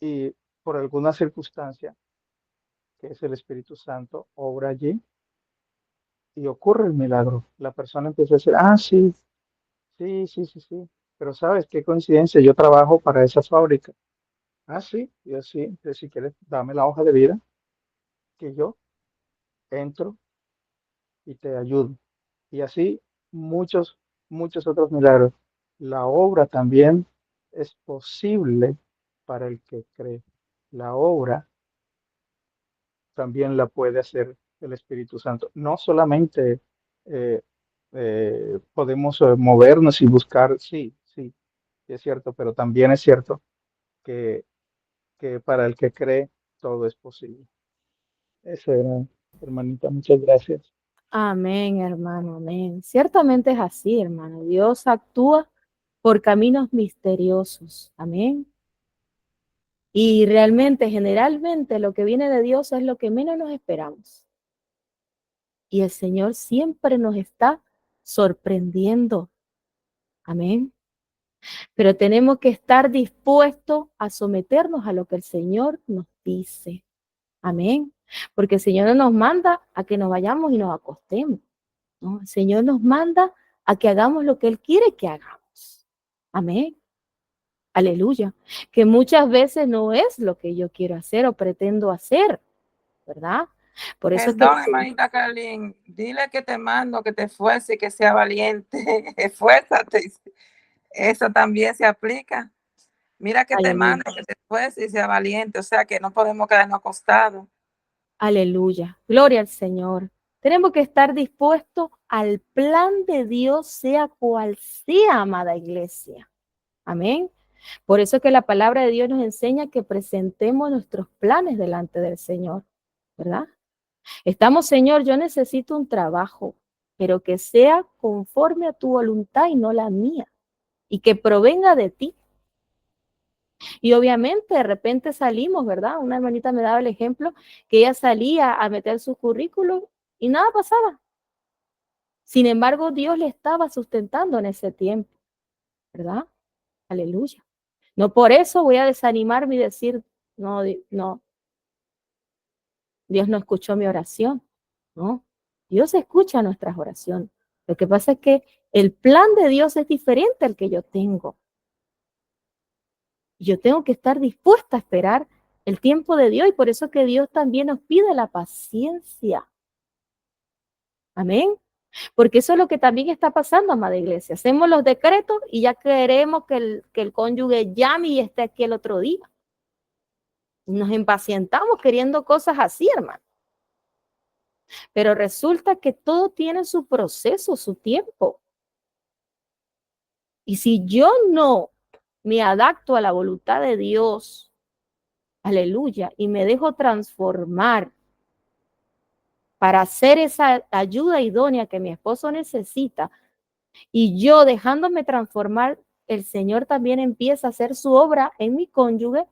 y por alguna circunstancia, que es el Espíritu Santo, obra allí y ocurre el milagro. La persona empieza a decir, sí, sí, sí, sí, sí, pero sabes qué coincidencia, yo trabajo para esa fábrica. Sí, y así, entonces, si quieres, dame la hoja de vida, que yo entro y te ayudo. Y así muchos otros milagros. La obra también es posible para el que cree. La obra también la puede hacer el Espíritu Santo. No solamente eh, podemos movernos y buscar, sí, sí, es cierto, pero también es cierto que, que para el que cree todo es posible. Eso era, hermanita, muchas gracias. Amén, hermano, amén. Ciertamente es así, hermano. Dios actúa por caminos misteriosos. Amén. Y realmente, generalmente, lo que viene de Dios es lo que menos nos esperamos. Y el Señor siempre nos está sorprendiendo. Amén. Pero tenemos que estar dispuestos a someternos a lo que el Señor nos dice. Amén. Porque el Señor no nos manda a que nos vayamos y nos acostemos, ¿no? El Señor nos manda a que hagamos lo que Él quiere que hagamos. Amén. Aleluya. Que muchas veces no es lo que yo quiero hacer o pretendo hacer, ¿verdad? Por eso es que Perdón, hermanita Carlín, dile que te mando, que te esfuerce y que sea valiente. Esfuérzate. Eso también se aplica. Mira que te aleluya, mando, que te esfuerce y sea valiente. O sea que no podemos quedarnos acostados. aleluya. Gloria al Señor. Tenemos que estar dispuestos al plan de Dios, sea cual sea, amada iglesia. Amén. Por eso es que la palabra de Dios nos enseña que presentemos nuestros planes delante del Señor, ¿verdad? Estamos, Señor, yo necesito un trabajo, pero que sea conforme a tu voluntad y no la mía, y que provenga de ti. Y obviamente de repente salimos, ¿verdad? Una hermanita me daba el ejemplo que ella salía a meter su currículum y nada pasaba. Sin embargo, Dios le estaba sustentando en ese tiempo, ¿verdad? Aleluya. No por eso voy a desanimarme y decir, no, no, Dios no escuchó mi oración, ¿no? Dios escucha nuestras oraciones. Lo que pasa es que el plan de Dios es diferente al que yo tengo. Yo tengo que estar dispuesta a esperar el tiempo de Dios y por eso que Dios también nos pide la paciencia. Amén. Porque eso es lo que también está pasando, amada iglesia. Hacemos los decretos y ya queremos que el cónyuge llame y esté aquí el otro día. Nos impacientamos queriendo cosas así, hermano. Pero resulta que todo tiene su proceso, su tiempo. Y si yo no me adapto a la voluntad de Dios, aleluya, y me dejo transformar para hacer esa ayuda idónea que mi esposo necesita, y yo dejándome transformar, el Señor también empieza a hacer su obra en mi cónyuge,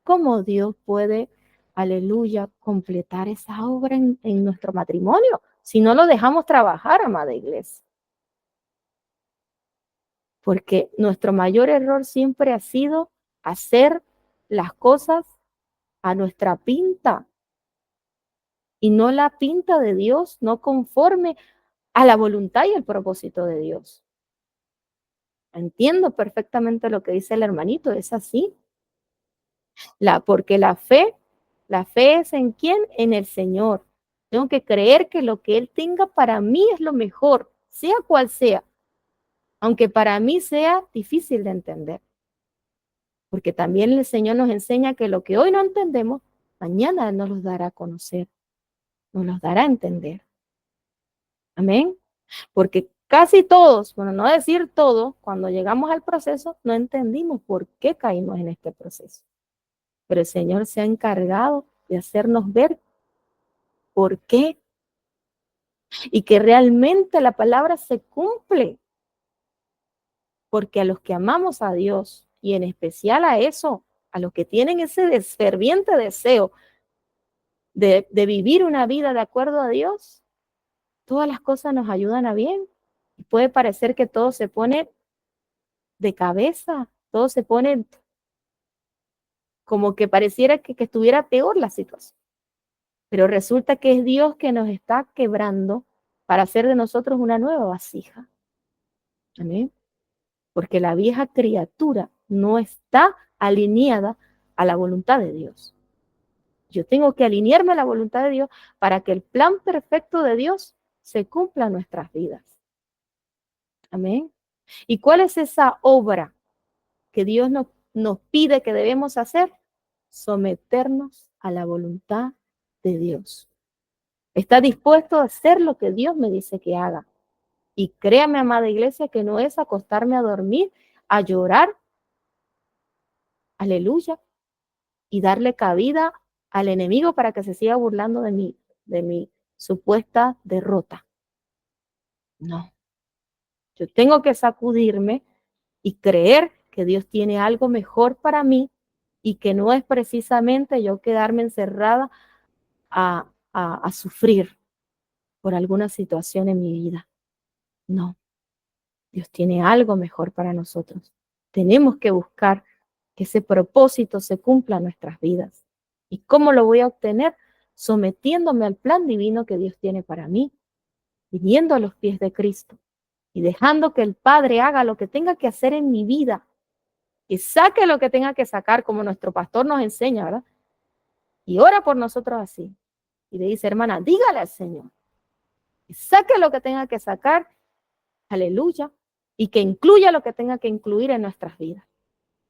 ¿cómo Dios puede, aleluya, completar esa obra en nuestro matrimonio? Si no lo dejamos trabajar, amada iglesia. Porque nuestro mayor error siempre ha sido hacer las cosas a nuestra pinta y no la pinta de Dios, no conforme a la voluntad y el propósito de Dios. Entiendo perfectamente lo que dice el hermanito, es así. Porque la fe es ¿en quién? En el Señor. Tengo que creer que lo que Él tenga para mí es lo mejor, sea cual sea, aunque para mí sea difícil de entender. Porque también el Señor nos enseña que lo que hoy no entendemos, mañana nos los dará a conocer, nos los dará a entender. Amén. Porque casi todos, bueno, no decir todos, cuando llegamos al proceso, no entendimos por qué caímos en este proceso. Pero el Señor se ha encargado de hacernos ver por qué y que realmente la palabra se cumple. Porque a los que amamos a Dios y en especial a eso, a los que tienen ese ferviente deseo de vivir una vida de acuerdo a Dios, todas las cosas nos ayudan a bien. Y puede parecer que todo se pone de cabeza, todo se pone como que pareciera que estuviera peor la situación. Pero resulta que es Dios que nos está quebrando para hacer de nosotros una nueva vasija. Amén. Porque la vieja criatura no está alineada a la voluntad de Dios. Yo tengo que alinearme a la voluntad de Dios para que el plan perfecto de Dios se cumpla en nuestras vidas. Amén. ¿Y cuál es esa obra que Dios nos pide que debemos hacer? Someternos a la voluntad de Dios. Está dispuesto a hacer lo que Dios me dice que haga. Y créame, amada iglesia, que no es acostarme a dormir, a llorar, aleluya, y darle cabida al enemigo para que se siga burlando de mi supuesta derrota. No. Yo tengo que sacudirme y creer que Dios tiene algo mejor para mí y que no es precisamente yo quedarme encerrada a sufrir por alguna situación en mi vida. No, Dios tiene algo mejor para nosotros. Tenemos que buscar que ese propósito se cumpla en nuestras vidas. ¿Y cómo lo voy a obtener? Sometiéndome al plan divino que Dios tiene para mí, viniendo a los pies de Cristo y dejando que el Padre haga lo que tenga que hacer en mi vida, que saque lo que tenga que sacar, como nuestro pastor nos enseña, ¿verdad? Y ora por nosotros así. Y le dice, hermana, dígale al Señor, que saque lo que tenga que sacar, aleluya, y que incluya lo que tenga que incluir en nuestras vidas.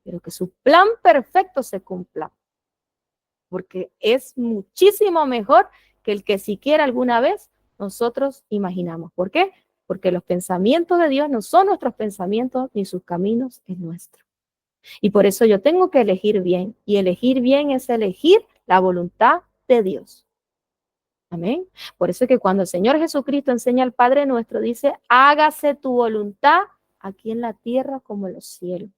Pero que su plan perfecto se cumpla, porque es muchísimo mejor que el que siquiera alguna vez nosotros imaginamos. ¿Por qué? Porque los pensamientos de Dios no son nuestros pensamientos, ni sus caminos es nuestro. Y por eso yo tengo que elegir bien, y elegir bien es elegir la voluntad de Dios. Amén. Por eso es que cuando el Señor Jesucristo enseña al Padre nuestro, dice, hágase tu voluntad aquí en la tierra como en los cielos.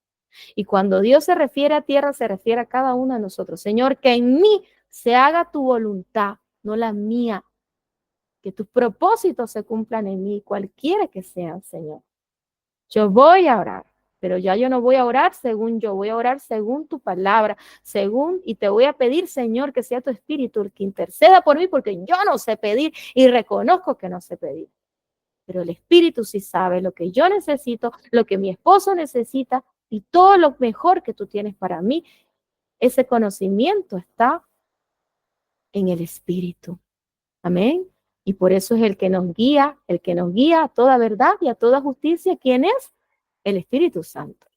Y cuando Dios se refiere a tierra, se refiere a cada uno de nosotros. Señor, que en mí se haga tu voluntad, no la mía. Que tus propósitos se cumplan en mí, cualquiera que sean, Señor. Yo voy a orar, pero ya yo no voy a orar según yo, voy a orar según tu palabra, y te voy a pedir, Señor, que sea tu Espíritu el que interceda por mí, porque yo no sé pedir y reconozco que no sé pedir. Pero el Espíritu sí sabe lo que yo necesito, lo que mi esposo necesita y todo lo mejor que tú tienes para mí. Ese conocimiento está en el Espíritu. Amén. Y por eso es el que nos guía a toda verdad y a toda justicia. ¿Quién es? El Espíritu Santo.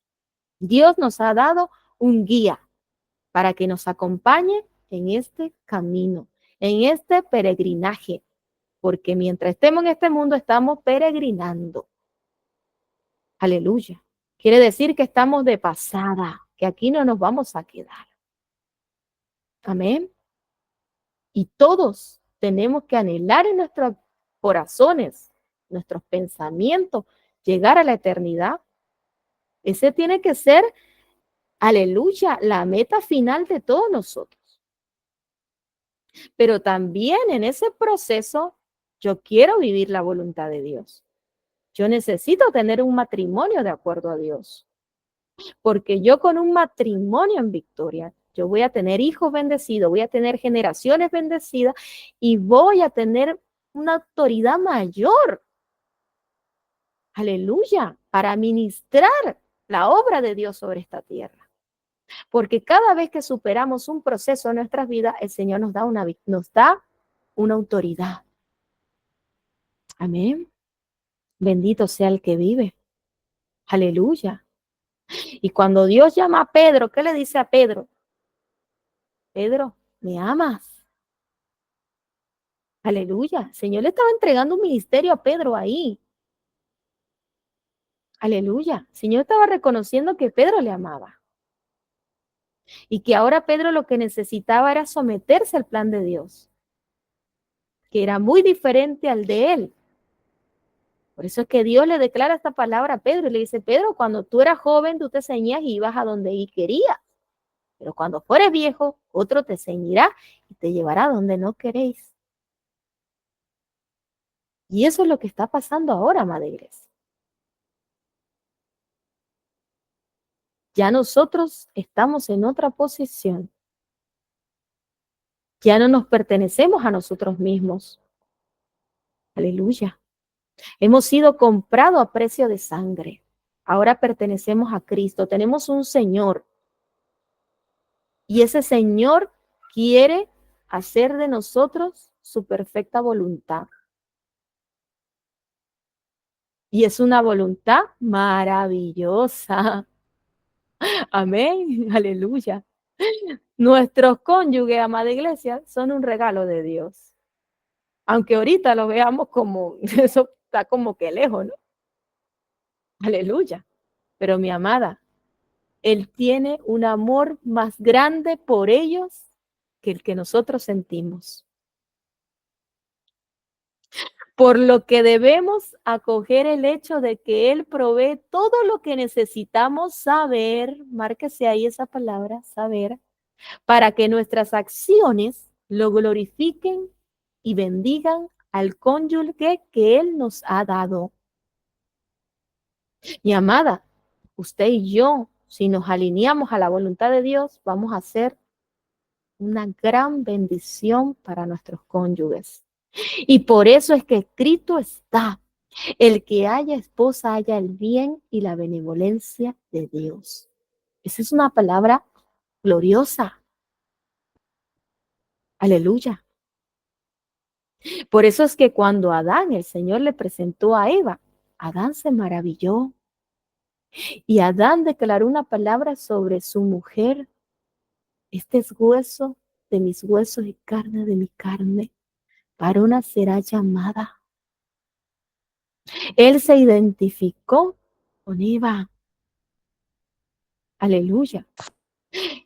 Dios nos ha dado un guía para que nos acompañe en este camino, en este peregrinaje, porque mientras estemos en este mundo estamos peregrinando. Aleluya. Quiere decir que estamos de pasada, que aquí no nos vamos a quedar. Amén. Y todos tenemos que anhelar en nuestros corazones, nuestros pensamientos, llegar a la eternidad. Ese tiene que ser, aleluya, la meta final de todos nosotros. Pero también en ese proceso, yo quiero vivir la voluntad de Dios. Yo necesito tener un matrimonio de acuerdo a Dios. Porque yo con un matrimonio en victoria, yo voy a tener hijos bendecidos, voy a tener generaciones bendecidas y voy a tener una autoridad mayor. Aleluya, para ministrar la obra de Dios sobre esta tierra. Porque cada vez que superamos un proceso en nuestras vidas, el Señor nos da una autoridad. Amén. Bendito sea el que vive. Aleluya. Y cuando Dios llama a Pedro, ¿qué le dice a Pedro? Pedro, ¿me amas? Aleluya. El Señor le estaba entregando un ministerio a Pedro ahí. Aleluya. El Señor estaba reconociendo que Pedro le amaba. Y que ahora Pedro lo que necesitaba era someterse al plan de Dios, que era muy diferente al de él. Por eso es que Dios le declara esta palabra a Pedro y le dice, Pedro, cuando tú eras joven, tú te ceñías y ibas a donde querías. Pero cuando fueres viejo, otro te ceñirá y te llevará a donde no queréis. Y eso es lo que está pasando ahora, amada iglesia. Ya nosotros estamos en otra posición. Ya no nos pertenecemos a nosotros mismos. Aleluya. Hemos sido comprados a precio de sangre. Ahora pertenecemos a Cristo. Tenemos un Señor. Y ese Señor quiere hacer de nosotros su perfecta voluntad. Y es una voluntad maravillosa. Amén. Aleluya. Nuestros cónyuges, amada iglesia, son un regalo de Dios. Aunque ahorita lo veamos como, eso está como que lejos, ¿no? Aleluya. Pero mi amada, Él tiene un amor más grande por ellos que el que nosotros sentimos. Por lo que debemos acoger el hecho de que Él provee todo lo que necesitamos saber, márquese ahí esa palabra, saber, para que nuestras acciones lo glorifiquen y bendigan al cónyuge que Él nos ha dado. Mi amada, usted y yo, si nos alineamos a la voluntad de Dios, vamos a ser una gran bendición para nuestros cónyuges. Y por eso es que escrito está, el que haya esposa haya el bien y la benevolencia de Dios. Esa es una palabra gloriosa. Aleluya. Por eso es que cuando Adán, el Señor le presentó a Eva, Adán se maravilló. Y Adán declaró una palabra sobre su mujer. Este es hueso de mis huesos y carne de mi carne. Varona será llamada. Él se identificó con Eva. Aleluya.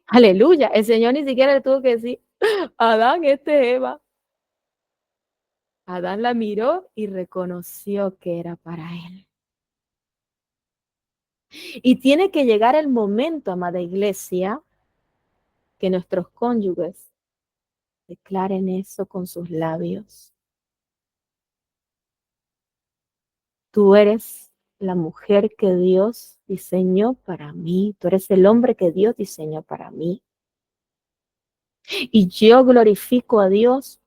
Aleluya. El Señor ni siquiera le tuvo que decir, Adán, este es Eva. Adán la miró y reconoció que era para él. Y tiene que llegar el momento, amada iglesia, que nuestros cónyuges declaren eso con sus labios. Tú eres la mujer que Dios diseñó para mí. Tú eres el hombre que Dios diseñó para mí. Y yo glorifico a Dios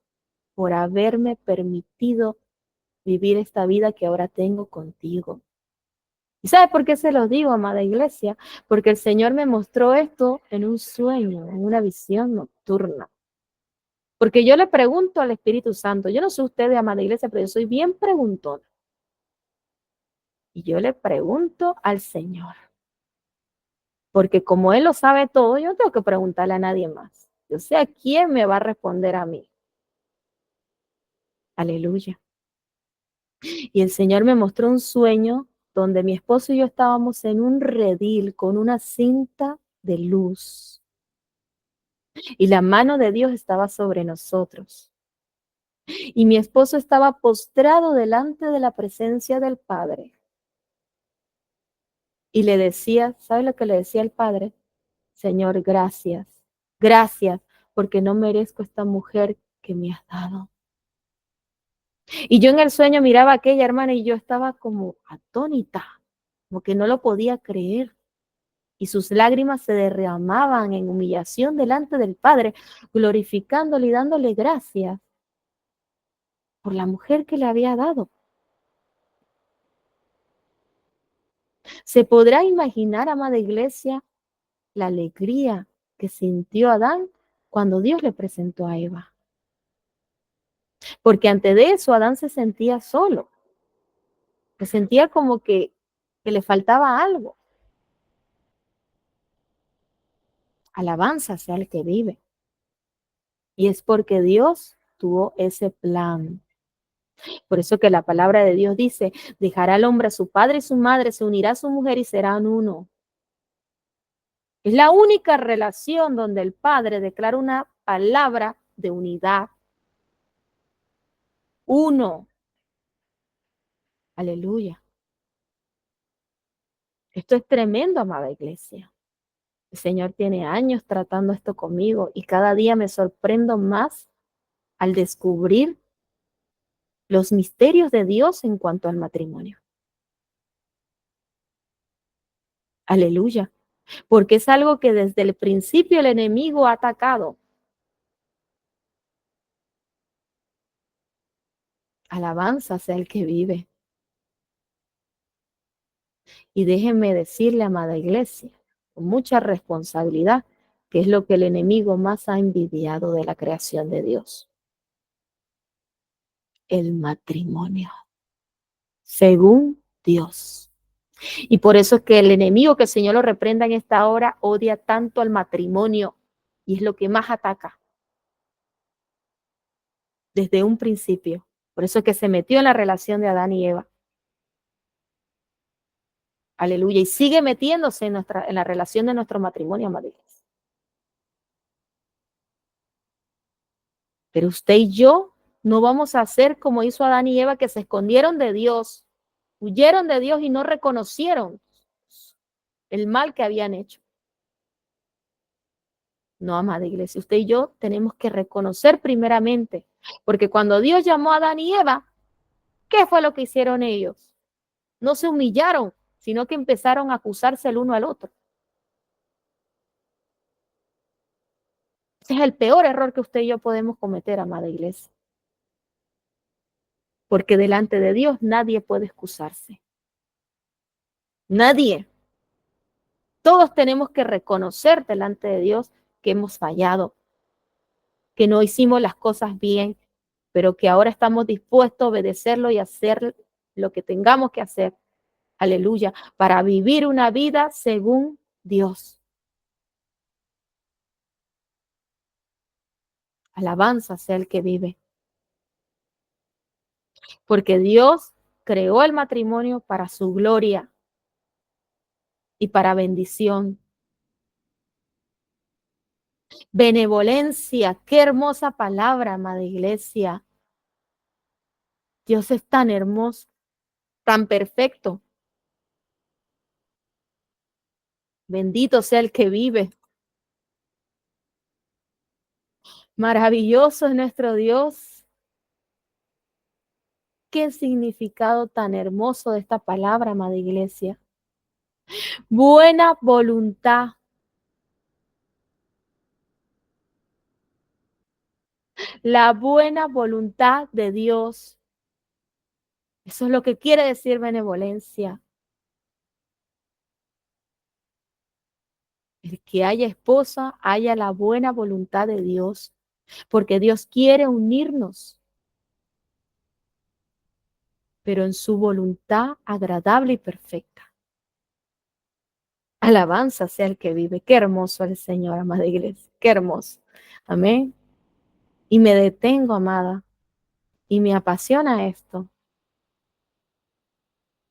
por haberme permitido vivir esta vida que ahora tengo contigo. ¿Y sabe por qué se lo digo, amada iglesia? Porque el Señor me mostró esto en un sueño, en una visión nocturna. Porque yo le pregunto al Espíritu Santo, yo no sé ustedes, amada iglesia, pero yo soy bien preguntona. Y yo le pregunto al Señor. Porque como Él lo sabe todo, yo no tengo que preguntarle a nadie más. Yo sé a quién me va a responder a mí. Aleluya. Y el Señor me mostró un sueño donde mi esposo y yo estábamos en un redil con una cinta de luz. Y la mano de Dios estaba sobre nosotros. Y mi esposo estaba postrado delante de la presencia del Padre. Y le decía, ¿sabe lo que le decía el Padre? Señor, gracias. Gracias porque no merezco esta mujer que me has dado. Y yo en el sueño miraba a aquella hermana y yo estaba como atónita, como que no lo podía creer. Y sus lágrimas se derramaban en humillación delante del Padre, glorificándole y dándole gracias por la mujer que le había dado. ¿Se podrá imaginar, amada iglesia, la alegría que sintió Adán cuando Dios le presentó a Eva? Porque antes de eso Adán se sentía solo, se sentía como que le faltaba algo. Alabanza sea el que vive. Y es porque Dios tuvo ese plan. Por eso que la palabra de Dios dice, dejará al hombre a su padre y su madre, se unirá a su mujer y serán uno. Es la única relación donde el Padre declara una palabra de unidad. Uno. Aleluya. Esto es tremendo, amada iglesia. El Señor tiene años tratando esto conmigo y cada día me sorprendo más al descubrir los misterios de Dios en cuanto al matrimonio. Aleluya. Porque es algo que desde el principio el enemigo ha atacado. Alabanza sea el que vive. Y déjenme decirle, amada iglesia, con mucha responsabilidad, que es lo que el enemigo más ha envidiado de la creación de Dios. El matrimonio, según Dios. Y por eso es que el enemigo, que el Señor lo reprenda en esta hora, odia tanto al matrimonio y es lo que más ataca desde un principio. Por eso es que se metió en la relación de Adán y Eva. Aleluya. Y sigue metiéndose en la relación de nuestro matrimonio, amados. Pero usted y yo No vamos a hacer como hizo Adán y Eva, que se escondieron de Dios, huyeron de Dios y no reconocieron el mal que habían hecho. No, amada iglesia, usted y yo tenemos que reconocer primeramente, porque cuando Dios llamó a Adán y Eva, ¿qué fue lo que hicieron ellos? No se humillaron, sino que empezaron a acusarse el uno al otro. Ese es el peor error que usted y yo podemos cometer, amada iglesia. Porque delante de Dios nadie puede excusarse. Nadie. Todos tenemos que reconocer delante de Dios que hemos fallado, que no hicimos las cosas bien, pero que ahora estamos dispuestos a obedecerlo y hacer lo que tengamos que hacer. Aleluya, para vivir una vida según Dios. Alabanza sea el que vive. Porque Dios creó el matrimonio para su gloria y para bendición. Benevolencia, qué hermosa palabra, amada iglesia. Dios es tan hermoso, tan perfecto. Bendito sea el que vive. Maravilloso es nuestro Dios. Qué significado tan hermoso de esta palabra, amada iglesia. Buena voluntad. La buena voluntad de Dios. Eso es lo que quiere decir benevolencia. El que haya esposa, haya la buena voluntad de Dios, porque Dios quiere unirnos, pero en su voluntad agradable y perfecta. Alabanza sea el que vive. Qué hermoso es el Señor, amada iglesia. Qué hermoso. Amén. Y me detengo, amada, y me apasiona esto,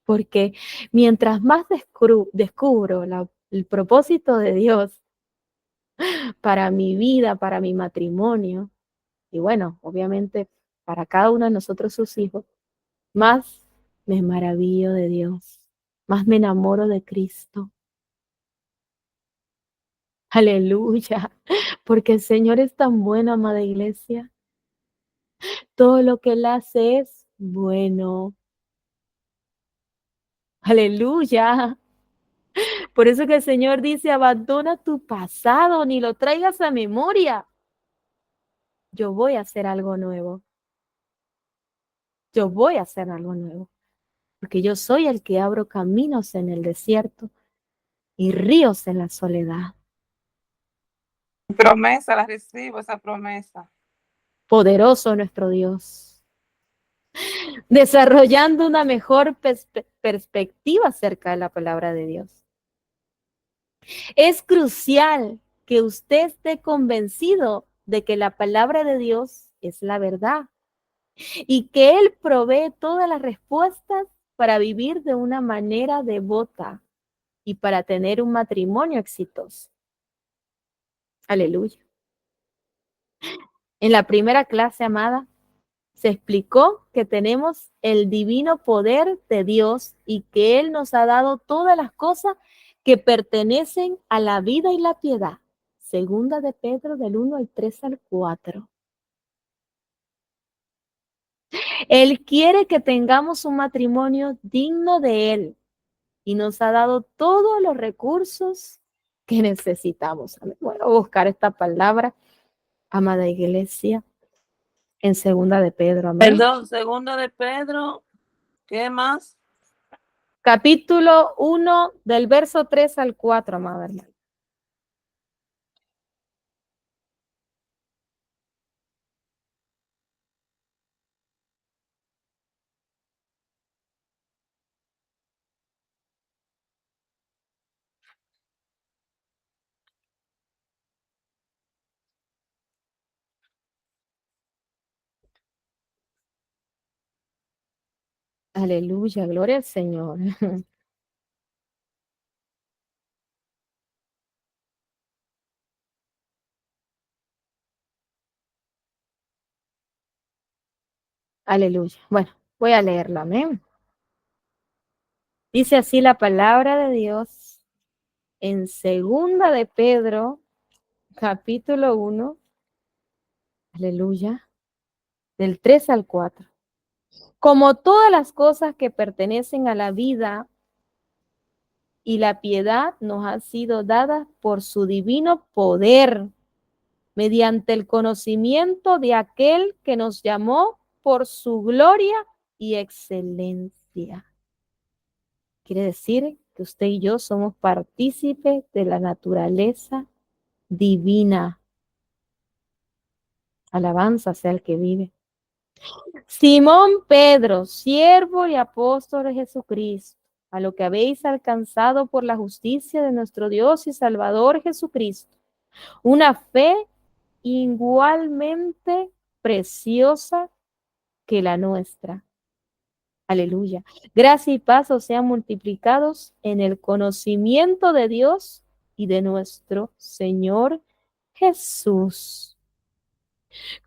porque mientras más descubro el propósito de Dios para mi vida, para mi matrimonio, y bueno, obviamente para cada uno de nosotros sus hijos, más me maravillo de Dios, más me enamoro de Cristo. Aleluya, porque el Señor es tan bueno, amada iglesia. Todo lo que Él hace es bueno. Aleluya. Por eso que el Señor dice, abandona tu pasado, ni lo traigas a memoria. Yo voy a hacer algo nuevo. Yo voy a hacer algo nuevo. Porque yo soy el que abro caminos en el desierto y ríos en la soledad. Promesa, la recibo, esa promesa. Poderoso nuestro Dios. Desarrollando una mejor perspectiva acerca de la palabra de Dios. Es crucial que usted esté convencido de que la palabra de Dios es la verdad y que Él provee todas las respuestas para vivir de una manera devota y para tener un matrimonio exitoso. Aleluya. En la primera clase, amada, se explicó que tenemos el divino poder de Dios y que Él nos ha dado todas las cosas que pertenecen a la vida y la piedad. Segunda de Pedro del 1 al 3 al 4. Él quiere que tengamos un matrimonio digno de Él y nos ha dado todos los recursos que necesitamos. Voy a buscar esta palabra, amada iglesia, en segunda de Pedro. Amén. Perdón, segunda de Pedro, ¿qué más? Capítulo 1 del verso 3 al 4, amada hermana. Aleluya, gloria al Señor. Aleluya. Bueno, voy a leerlo, amén. Dice así la palabra de Dios en segunda de Pedro, capítulo 1, aleluya, del 3 al 4. Como todas las cosas que pertenecen a la vida y la piedad nos han sido dadas por su divino poder, mediante el conocimiento de aquel que nos llamó por su gloria y excelencia. Quiere decir que usted y yo somos partícipes de la naturaleza divina. Alabanza sea el que vive. Simón Pedro, siervo y apóstol de Jesucristo, a lo que habéis alcanzado por la justicia de nuestro Dios y Salvador Jesucristo, una fe igualmente preciosa que la nuestra. Aleluya. Gracia y paz os sean multiplicados en el conocimiento de Dios y de nuestro Señor Jesús.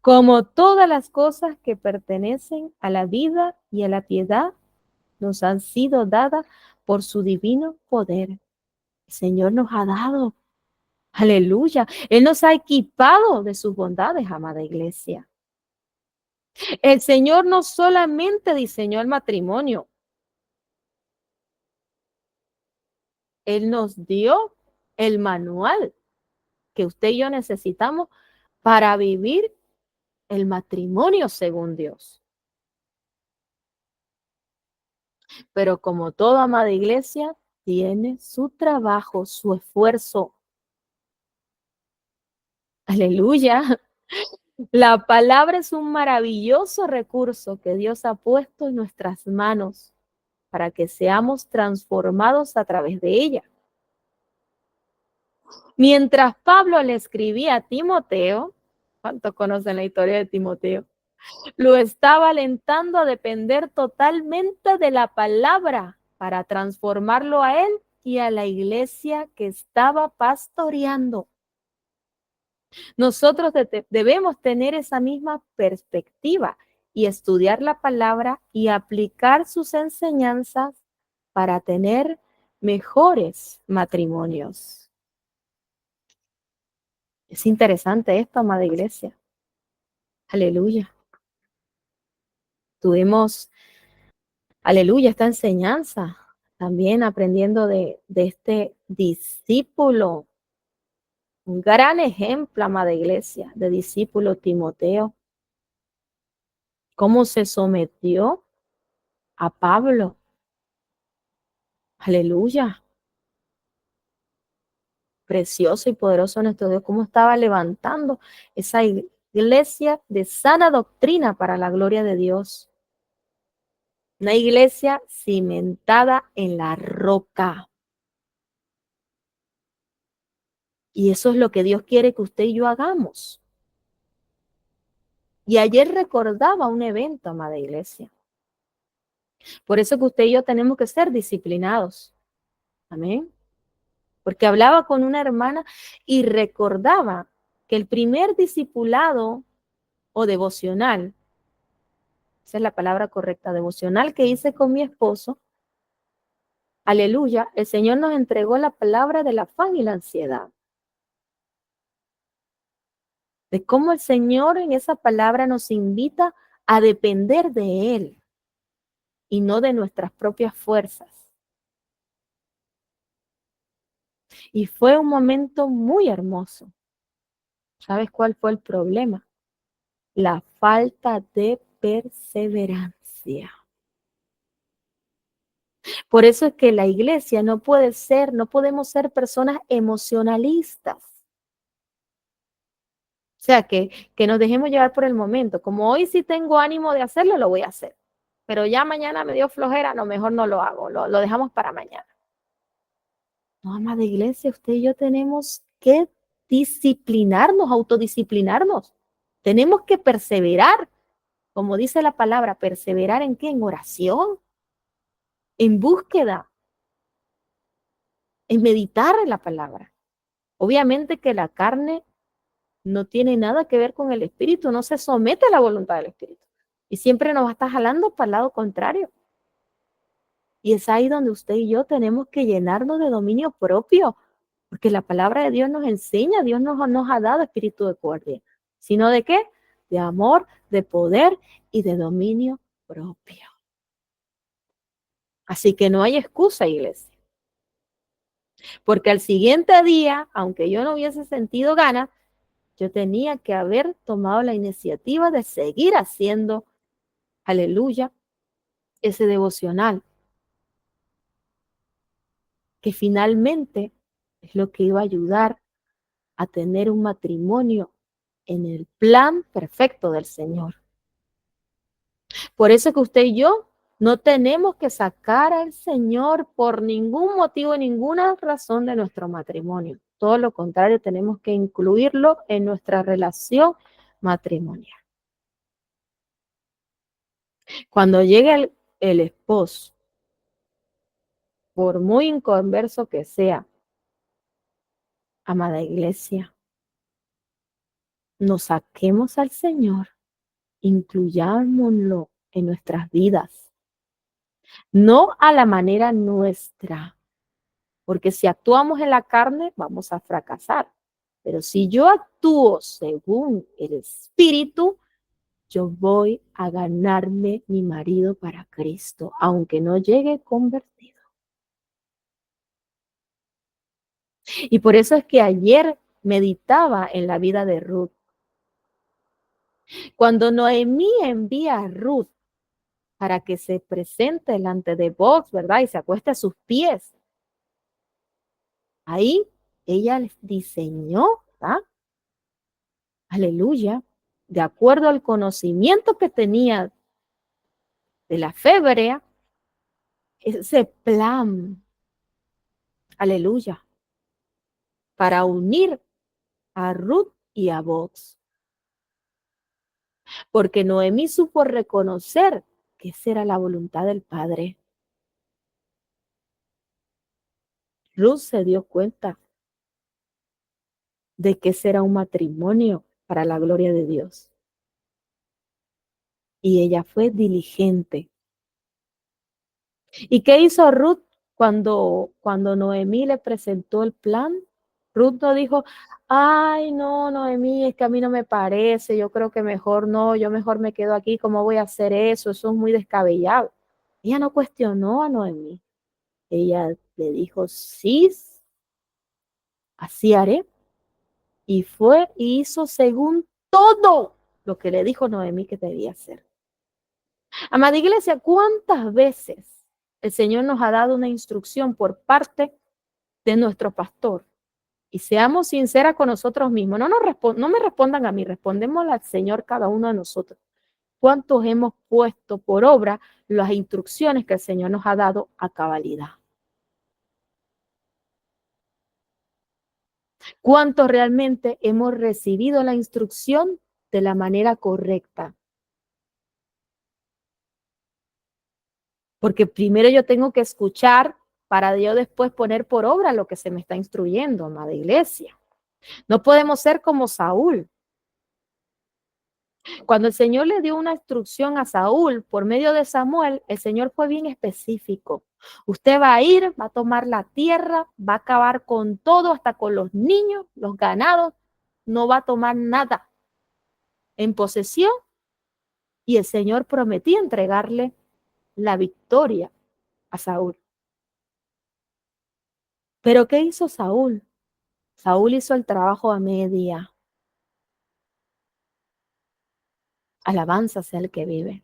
Como todas las cosas que pertenecen a la vida y a la piedad nos han sido dadas por su divino poder. El Señor nos ha dado. Aleluya. Él nos ha equipado de sus bondades, amada iglesia. El Señor no solamente diseñó el matrimonio, Él nos dio el manual que usted y yo necesitamos para vivir el matrimonio según Dios. Pero como toda amada iglesia, tiene su trabajo, su esfuerzo. Aleluya. La palabra es un maravilloso recurso que Dios ha puesto en nuestras manos para que seamos transformados a través de ella. Mientras Pablo le escribía a Timoteo, ¿cuántos conocen la historia de Timoteo? Lo estaba alentando a depender totalmente de la palabra para transformarlo a él y a la iglesia que estaba pastoreando. Nosotros debemos tener esa misma perspectiva y estudiar la palabra y aplicar sus enseñanzas para tener mejores matrimonios. Es interesante esto, amada iglesia. Aleluya. Tuvimos, aleluya, esta enseñanza, también aprendiendo de este discípulo, un gran ejemplo, amada iglesia, de discípulo Timoteo, cómo se sometió a Pablo. Aleluya. Precioso y poderoso nuestro Dios, cómo estaba levantando esa iglesia de sana doctrina para la gloria de Dios. Una iglesia cimentada en la roca. Y eso es lo que Dios quiere que usted y yo hagamos. Y ayer recordaba un evento, amada iglesia. Por eso que usted y yo tenemos que ser disciplinados. Amén. Porque hablaba con una hermana y recordaba que el primer discipulado o devocional, esa es la palabra correcta, devocional que hice con mi esposo, aleluya, el Señor nos entregó la palabra del afán y la ansiedad. De cómo el Señor en esa palabra nos invita a depender de Él y no de nuestras propias fuerzas. Y fue un momento muy hermoso. ¿Sabes cuál fue el problema? La falta de perseverancia. Por eso es que la iglesia no podemos ser personas emocionalistas. O sea, que nos dejemos llevar por el momento. Como hoy sí tengo ánimo de hacerlo, lo voy a hacer. Pero ya mañana me dio flojera, no, mejor no lo hago, lo dejamos para mañana. No, amada iglesia, usted y yo tenemos que disciplinarnos, autodisciplinarnos. Tenemos que perseverar, como dice la palabra, perseverar ¿en qué? En oración, en búsqueda, en meditar en la palabra. Obviamente que la carne no tiene nada que ver con el espíritu, no se somete a la voluntad del espíritu. Y siempre nos va a estar jalando para el lado contrario. Y es ahí donde usted y yo tenemos que llenarnos de dominio propio, porque la palabra de Dios nos enseña, Dios nos ha dado espíritu de cobardía, sino de qué? De amor, de poder y de dominio propio. Así que no hay excusa, iglesia, porque al siguiente día, aunque yo no hubiese sentido ganas, yo tenía que haber tomado la iniciativa de seguir haciendo, aleluya, ese devocional, que finalmente es lo que iba a ayudar a tener un matrimonio en el plan perfecto del Señor. Por eso que usted y yo no tenemos que sacar al Señor por ningún motivo, ninguna razón de nuestro matrimonio. Todo lo contrario, tenemos que incluirlo en nuestra relación matrimonial. Cuando llegue el esposo, por muy inconverso que sea, amada iglesia, nos saquemos al Señor, incluyámoslo en nuestras vidas, no a la manera nuestra, porque si actuamos en la carne, vamos a fracasar. Pero si yo actúo según el Espíritu, yo voy a ganarme mi marido para Cristo, aunque no llegue convertido. Y por eso es que ayer meditaba en la vida de Ruth. Cuando Noemí envía a Ruth para que se presente delante de Boaz, ¿verdad? Y se acueste a sus pies. Ahí ella les diseñó, ¿verdad? Aleluya, de acuerdo al conocimiento que tenía de la fe hebrea, ese plan, aleluya, para unir a Ruth y a Boaz. Porque Noemí supo reconocer que esa era la voluntad del Padre. Ruth se dio cuenta de que ese era un matrimonio para la gloria de Dios. Y ella fue diligente. ¿Y qué hizo Ruth cuando Noemí le presentó el plan? Ruth no dijo, ay, no, Noemí, es que a mí no me parece, yo creo que mejor no, yo mejor me quedo aquí, ¿cómo voy a hacer eso? Eso es muy descabellado. Ella no cuestionó a Noemí. Ella le dijo, sí, así haré. Y fue y hizo según todo lo que le dijo Noemí que debía hacer. Amada iglesia, ¿cuántas veces el Señor nos ha dado una instrucción por parte de nuestro pastor? Y seamos sinceras con nosotros mismos. No me respondan a mí, respondemos al Señor cada uno de nosotros. ¿Cuántos hemos puesto por obra las instrucciones que el Señor nos ha dado a cabalidad? ¿Cuántos realmente hemos recibido la instrucción de la manera correcta? Porque primero yo tengo que escuchar para yo después poner por obra lo que se me está instruyendo, amada iglesia. No podemos ser como Saúl. Cuando el Señor le dio una instrucción a Saúl por medio de Samuel, el Señor fue bien específico. Usted va a ir, va a tomar la tierra, va a acabar con todo, hasta con los niños, los ganados, no va a tomar nada en posesión y el Señor prometía entregarle la victoria a Saúl. Pero ¿qué hizo Saúl? Saúl hizo el trabajo a media. Alabanza sea el que vive.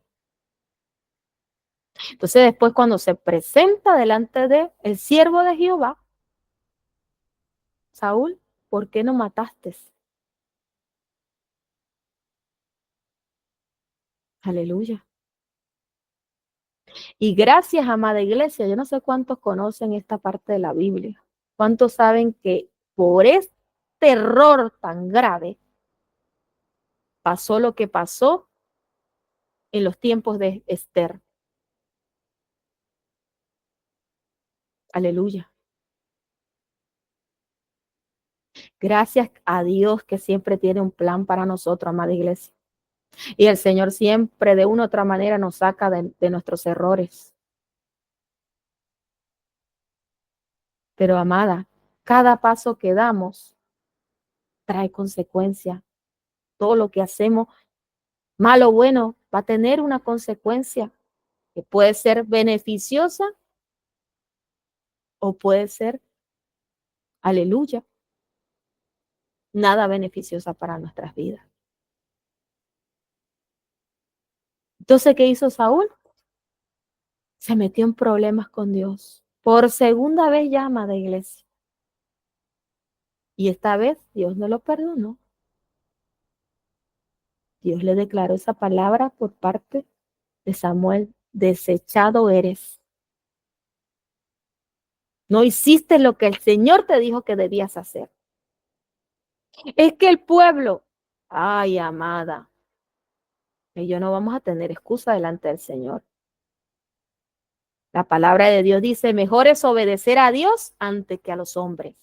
Entonces después cuando se presenta delante de el siervo de Jehová, Saúl, ¿por qué no mataste? Aleluya. Y gracias, amada iglesia, yo no sé cuántos conocen esta parte de la Biblia. ¿Cuántos saben que por este error tan grave pasó lo que pasó en los tiempos de Esther? Aleluya. Gracias a Dios que siempre tiene un plan para nosotros, amada iglesia. Y el Señor siempre de una u otra manera nos saca de nuestros errores. Pero amada, cada paso que damos trae consecuencia. Todo lo que hacemos, malo o bueno, va a tener una consecuencia que puede ser beneficiosa o puede ser, aleluya, nada beneficiosa para nuestras vidas. Entonces, ¿qué hizo Saúl? Se metió en problemas con Dios. Por segunda vez llama de iglesia. Y esta vez Dios no lo perdonó. Dios le declaró esa palabra por parte de Samuel. Desechado eres. No hiciste lo que el Señor te dijo que debías hacer. Es que el pueblo, ay, amada, ellos no vamos a tener excusa delante del Señor. La palabra de Dios dice, mejor es obedecer a Dios antes que a los hombres.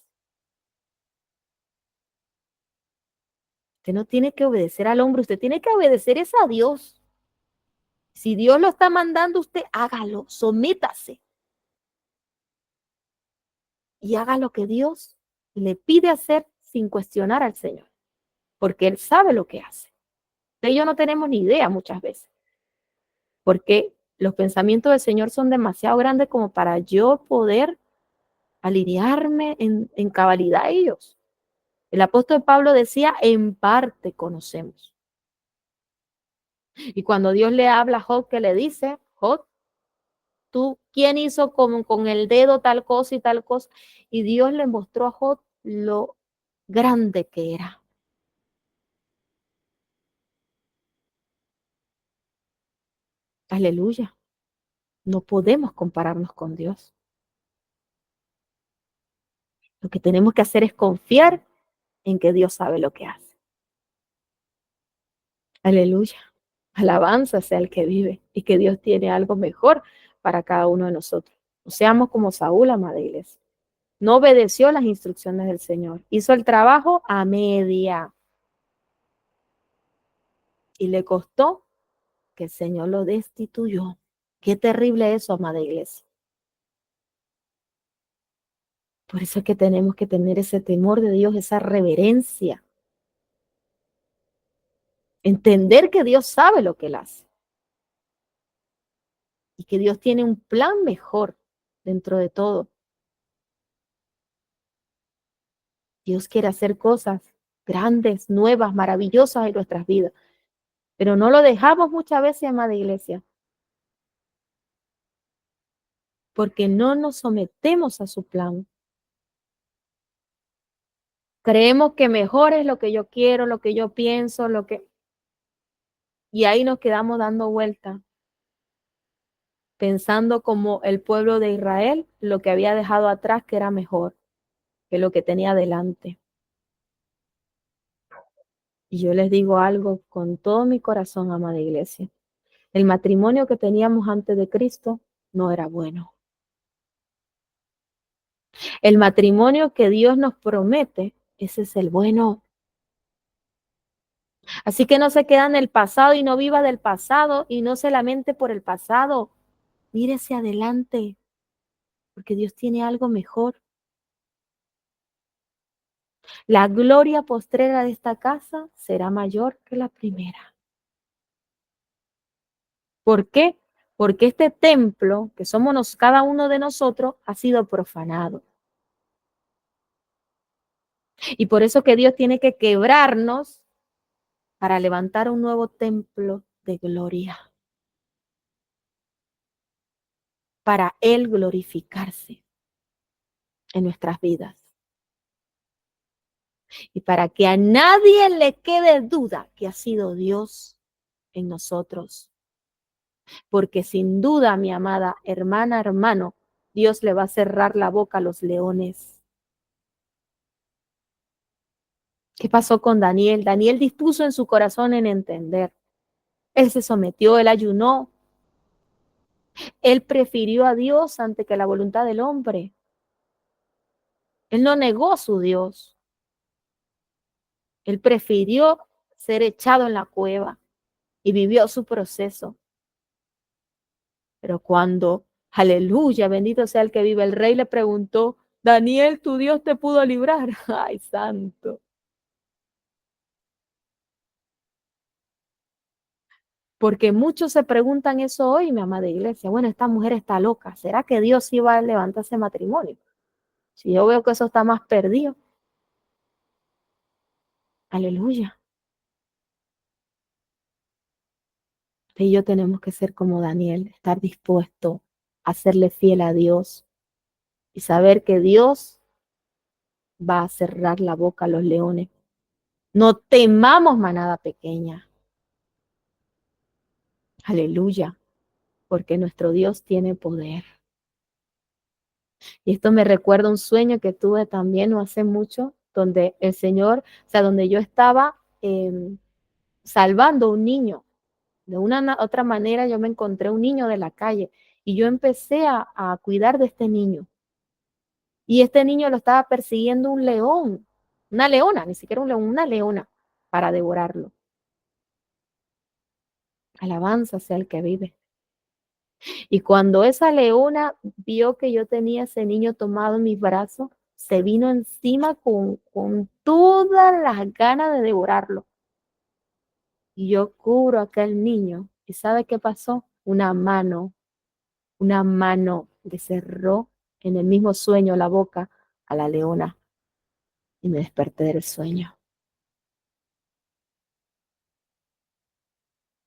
Usted no tiene que obedecer al hombre, usted tiene que obedecer es a Dios. Si Dios lo está mandando, usted hágalo, somítase. Y haga lo que Dios le pide hacer sin cuestionar al Señor, porque Él sabe lo que hace. Ellos no tenemos ni idea muchas veces, porque los pensamientos del Señor son demasiado grandes como para yo poder alinearme en cabalidad a ellos. El apóstol Pablo decía, en parte conocemos. Y cuando Dios le habla a Job, que le dice, Job, tú, ¿quién hizo con el dedo tal cosa y tal cosa? Y Dios le mostró a Job lo grande que era. Aleluya. No podemos compararnos con Dios. Lo que tenemos que hacer es confiar en que Dios sabe lo que hace. Aleluya. Alabanza sea el que vive y que Dios tiene algo mejor para cada uno de nosotros. No seamos como Saúl, amada iglesia. No obedeció las instrucciones del Señor. Hizo el trabajo a media. Y le costó que el Señor lo destituyó. Qué terrible eso, amada iglesia. Por eso es que tenemos que tener ese temor de Dios, esa reverencia. Entender que Dios sabe lo que Él hace. Y que Dios tiene un plan mejor dentro de todo. Dios quiere hacer cosas grandes, nuevas, maravillosas en nuestras vidas. Pero no lo dejamos muchas veces, amada iglesia. Porque no nos sometemos a su plan. Creemos que mejor es lo que yo quiero, lo que yo pienso, y ahí nos quedamos dando vueltas, pensando como el pueblo de Israel, lo que había dejado atrás que era mejor que lo que tenía delante. Y yo les digo algo con todo mi corazón, amada iglesia. El matrimonio que teníamos antes de Cristo no era bueno. El matrimonio que Dios nos promete, ese es el bueno. Así que no se queda en el pasado y no viva del pasado y no se lamente por el pasado. Mire hacia adelante, porque Dios tiene algo mejor. La gloria postrera de esta casa será mayor que la primera. ¿Por qué? Porque este templo, que somos cada uno de nosotros, ha sido profanado. Y por eso que Dios tiene que quebrarnos para levantar un nuevo templo de gloria. Para Él glorificarse en nuestras vidas. Y para que a nadie le quede duda que ha sido Dios en nosotros. Porque sin duda, mi amada hermana, hermano, Dios le va a cerrar la boca a los leones. ¿Qué pasó con Daniel? Daniel dispuso en su corazón en entender. Él se sometió, él ayunó. Él prefirió a Dios antes que la voluntad del hombre. Él no negó a su Dios. Él prefirió ser echado en la cueva. y vivió su proceso. Pero cuando, aleluya, bendito sea el que vive, el rey le preguntó, Daniel, ¿tu Dios te pudo librar? Ay, santo. Porque muchos se preguntan eso hoy, mi amada iglesia. Bueno, esta mujer está loca. ¿Será que Dios iba a levantar ese matrimonio? Si yo veo que eso está más perdido. Aleluya. Usted y yo tenemos que ser como Daniel, estar dispuesto a serle fiel a Dios y saber que Dios va a cerrar la boca a los leones. No temamos manada pequeña. Aleluya, porque nuestro Dios tiene poder. Y esto me recuerda un sueño que tuve también no hace mucho, donde el Señor, o sea, donde yo estaba salvando a un niño. De una otra manera yo me encontré un niño de la calle y yo empecé a cuidar de este niño. Y este niño lo estaba persiguiendo un león, una leona, ni siquiera un león, una leona, para devorarlo. Alabanza sea el que vive. Y cuando esa leona vio que yo tenía ese niño tomado en mis brazos, se vino encima con todas las ganas de devorarlo. Y yo cubro a aquel niño. ¿Y sabe qué pasó? Una mano le cerró en el mismo sueño la boca a la leona. Y me desperté del sueño.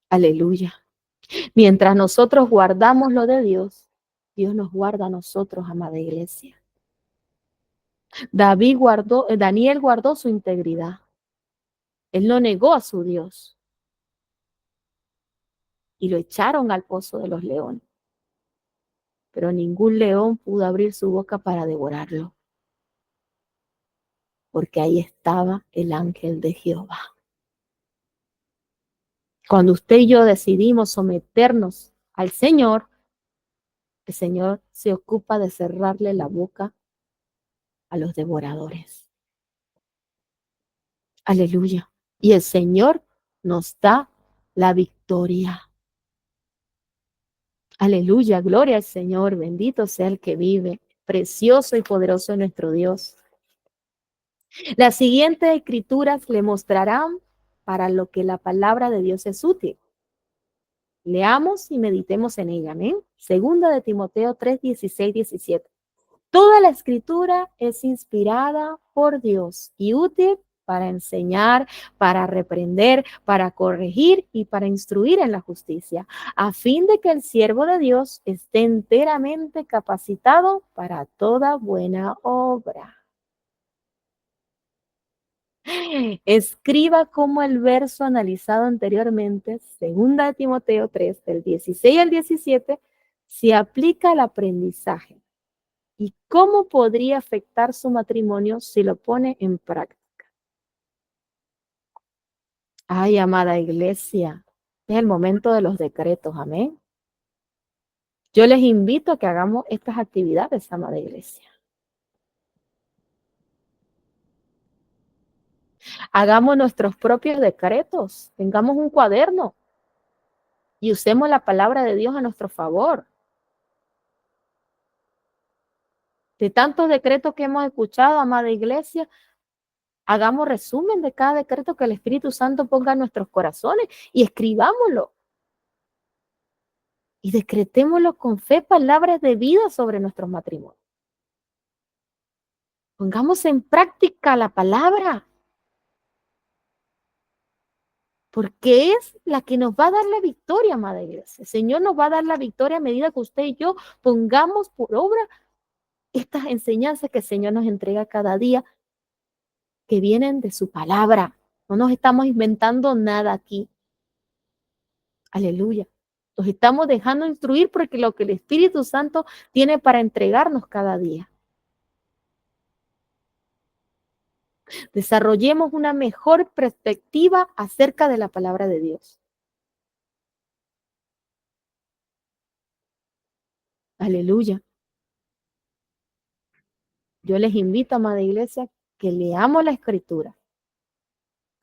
Aleluya. Mientras nosotros guardamos lo de Dios, Dios nos guarda a nosotros, amada iglesia. Daniel guardó su integridad. Él no negó a su Dios y lo echaron al pozo de los leones. Pero ningún león pudo abrir su boca para devorarlo, porque ahí estaba el ángel de Jehová. Cuando usted y yo decidimos someternos al Señor, el Señor se ocupa de cerrarle la boca a los devoradores. Aleluya. Y el Señor nos da la victoria. Aleluya, gloria al Señor, bendito sea el que vive, precioso y poderoso es nuestro Dios. Las siguientes escrituras le mostrarán para lo que la palabra de Dios es útil. Leamos y meditemos en ella, amén. Segunda de Timoteo 3, 16, 17. Toda la escritura es inspirada por Dios y útil para enseñar, para reprender, para corregir y para instruir en la justicia, a fin de que el siervo de Dios esté enteramente capacitado para toda buena obra. Escriba como el verso analizado anteriormente, 2 Timoteo 3, del 16 al 17, se aplica al aprendizaje. ¿Y cómo podría afectar su matrimonio si lo pone en práctica? Ay, amada iglesia, es el momento de los decretos, amén. Yo les invito a que hagamos estas actividades, amada iglesia. Hagamos nuestros propios decretos, tengamos un cuaderno y usemos la palabra de Dios a nuestro favor. De tantos decretos que hemos escuchado, amada iglesia, hagamos resumen de cada decreto que el Espíritu Santo ponga en nuestros corazones y escribámoslo. Y decretémoslo con fe, palabras de vida sobre nuestros matrimonios. Pongamos en práctica la palabra, porque es la que nos va a dar la victoria, amada iglesia. El Señor nos va a dar la victoria a medida que usted y yo pongamos por obra estas enseñanzas que el Señor nos entrega cada día, que vienen de su palabra. No nos estamos inventando nada aquí. Aleluya. Nos estamos dejando instruir porque lo que el Espíritu Santo tiene para entregarnos cada día. Desarrollemos una mejor perspectiva acerca de la palabra de Dios. Aleluya. Yo les invito, amada iglesia, que leamos la escritura.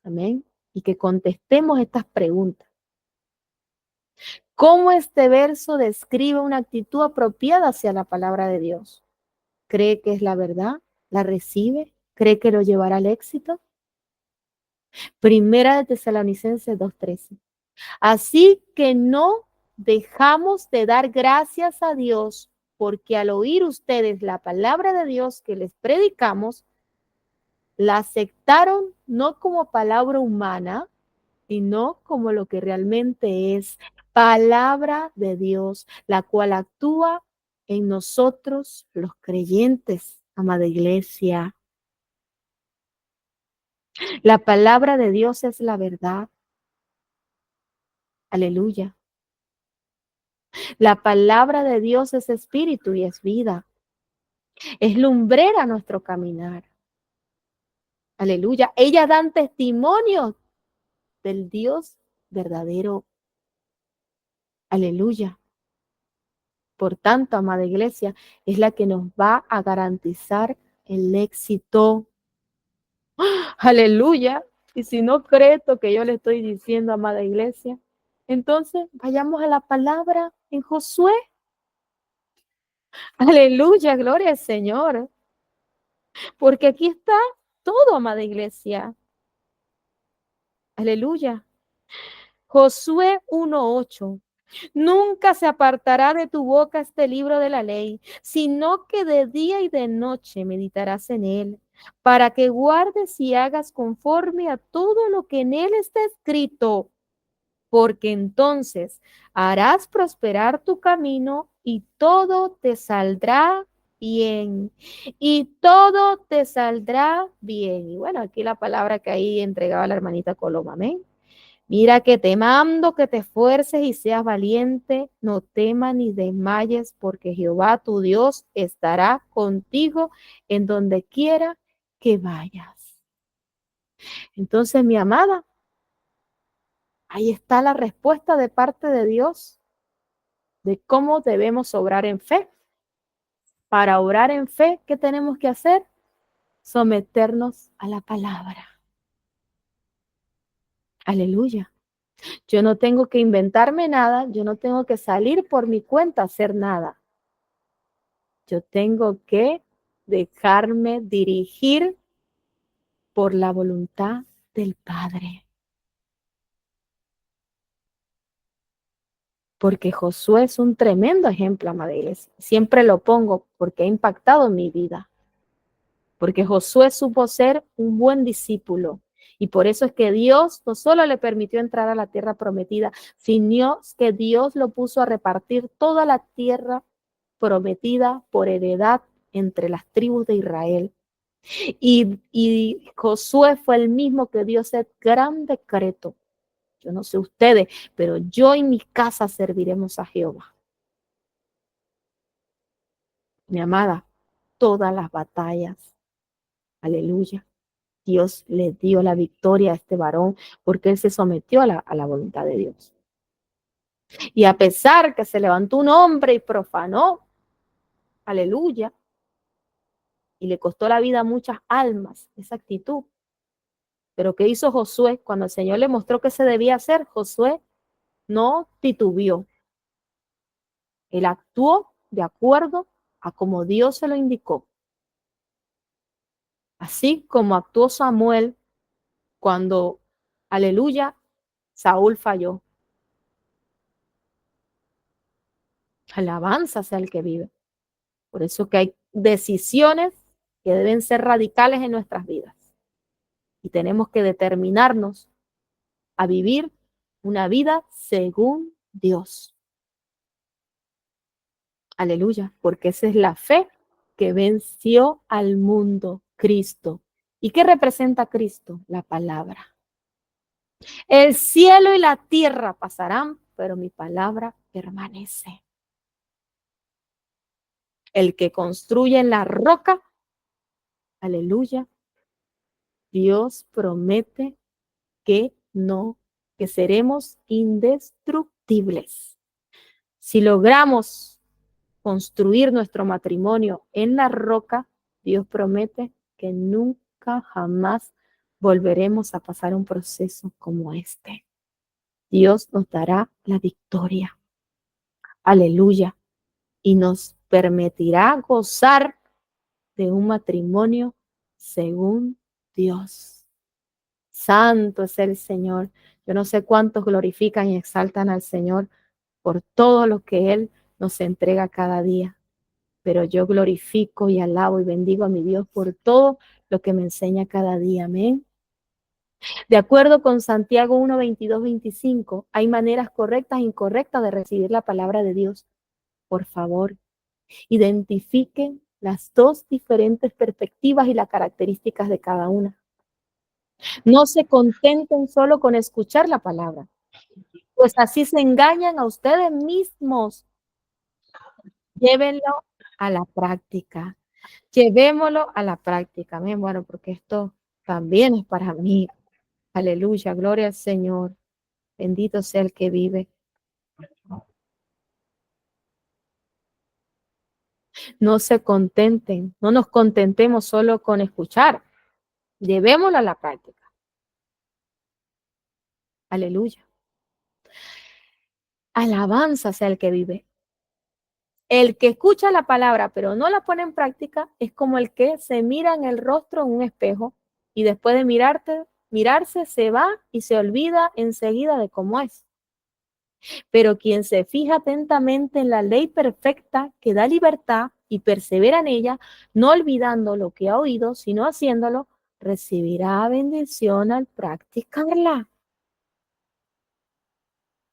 Amén. Y que contestemos estas preguntas. ¿Cómo este verso describe una actitud apropiada hacia la palabra de Dios? ¿Cree que es la verdad? ¿La recibe? ¿Cree que lo llevará al éxito? Primera de Tesalonicenses 2:13. Así que no dejamos de dar gracias a Dios, porque al oír ustedes la palabra de Dios que les predicamos, la aceptaron no como palabra humana, sino como lo que realmente es, palabra de Dios, la cual actúa en nosotros los creyentes, amada iglesia. La palabra de Dios es la verdad. Aleluya. La palabra de Dios es espíritu y es vida. Es lumbrera nuestro caminar. Aleluya. Ellas dan testimonio del Dios verdadero. Aleluya. Por tanto, amada iglesia, es la que nos va a garantizar el éxito. Aleluya. Y si no cree esto que yo le estoy diciendo, amada iglesia, entonces vayamos a la palabra en Josué. Aleluya, gloria al Señor. Porque aquí está todo, amada iglesia. Aleluya. Josué 1:8. Nunca se apartará de tu boca este libro de la ley, sino que de día y de noche meditarás en él, para que guardes y hagas conforme a todo lo que en él está escrito, porque entonces harás prosperar tu camino y todo te saldrá bien. Y todo te saldrá bien. Y bueno, aquí la palabra que ahí entregaba la hermanita Coloma, amén. Mira que te mando que te esfuerces y seas valiente, no temas ni desmayes, porque Jehová tu Dios estará contigo en donde quiera que vayas. Entonces, mi amada, ahí está la respuesta de parte de Dios de cómo debemos obrar en fe. Para obrar en fe, ¿qué tenemos que hacer? Someternos a la palabra. Aleluya. Yo no tengo que inventarme nada, yo no tengo que salir por mi cuenta a hacer nada. Yo tengo que dejarme dirigir por la voluntad del Padre. Porque Josué es un tremendo ejemplo, amada iglesia. Siempre lo pongo porque ha impactado en mi vida. Porque Josué supo ser un buen discípulo. Y por eso es que Dios no solo le permitió entrar a la tierra prometida, sino que Dios lo puso a repartir toda la tierra prometida por heredad entre las tribus de Israel. Y Josué fue el mismo que dio ese gran decreto. Yo no sé ustedes, pero yo y mi casa serviremos a Jehová. Mi amada, todas las batallas, aleluya, Dios le dio la victoria a este varón porque él se sometió a la voluntad de Dios. Y a pesar que se levantó un hombre y profanó, aleluya, y le costó la vida a muchas almas esa actitud. Pero ¿qué hizo Josué? Cuando el Señor le mostró qué se debía hacer, Josué no titubeó. Él actuó de acuerdo a como Dios se lo indicó. Así como actuó Samuel cuando, aleluya, Saúl falló. Alabanza sea el que vive. Por eso que hay decisiones que deben ser radicales en nuestras vidas. Y tenemos que determinarnos a vivir una vida según Dios. Aleluya, porque esa es la fe que venció al mundo, Cristo. ¿Y qué representa Cristo? La palabra. El cielo y la tierra pasarán, pero mi palabra permanece. El que construye en la roca, aleluya, Dios promete que que seremos indestructibles. Si logramos construir nuestro matrimonio en la roca, Dios promete que nunca jamás volveremos a pasar un proceso como este. Dios nos dará la victoria. Aleluya. Y nos permitirá gozar de un matrimonio según Dios. Santo es el Señor. Yo no sé cuántos glorifican y exaltan al Señor por todo lo que Él nos entrega cada día. Pero yo glorifico y alabo y bendigo a mi Dios por todo lo que me enseña cada día. Amén. De acuerdo con Santiago 1, 22, 25, hay maneras correctas e incorrectas de recibir la palabra de Dios. Por favor, identifiquen las dos diferentes perspectivas y las características de cada una. No se contenten solo con escuchar la palabra, pues así se engañan a ustedes mismos. Llévenlo a la práctica. Llevémoslo a la práctica. Amén. Bueno, porque esto también es para mí. Aleluya, gloria al Señor. Bendito sea el que vive. No se contenten, no nos contentemos solo con escuchar. Llevémoslo a la práctica. Aleluya. Alabanza sea el que vive. El que escucha la palabra pero no la pone en práctica es como el que se mira en el rostro en un espejo y después de mirarse se va y se olvida enseguida de cómo es. Pero quien se fija atentamente en la ley perfecta que da libertad y persevera en ella, no olvidando lo que ha oído, sino haciéndolo, recibirá bendición al practicarla.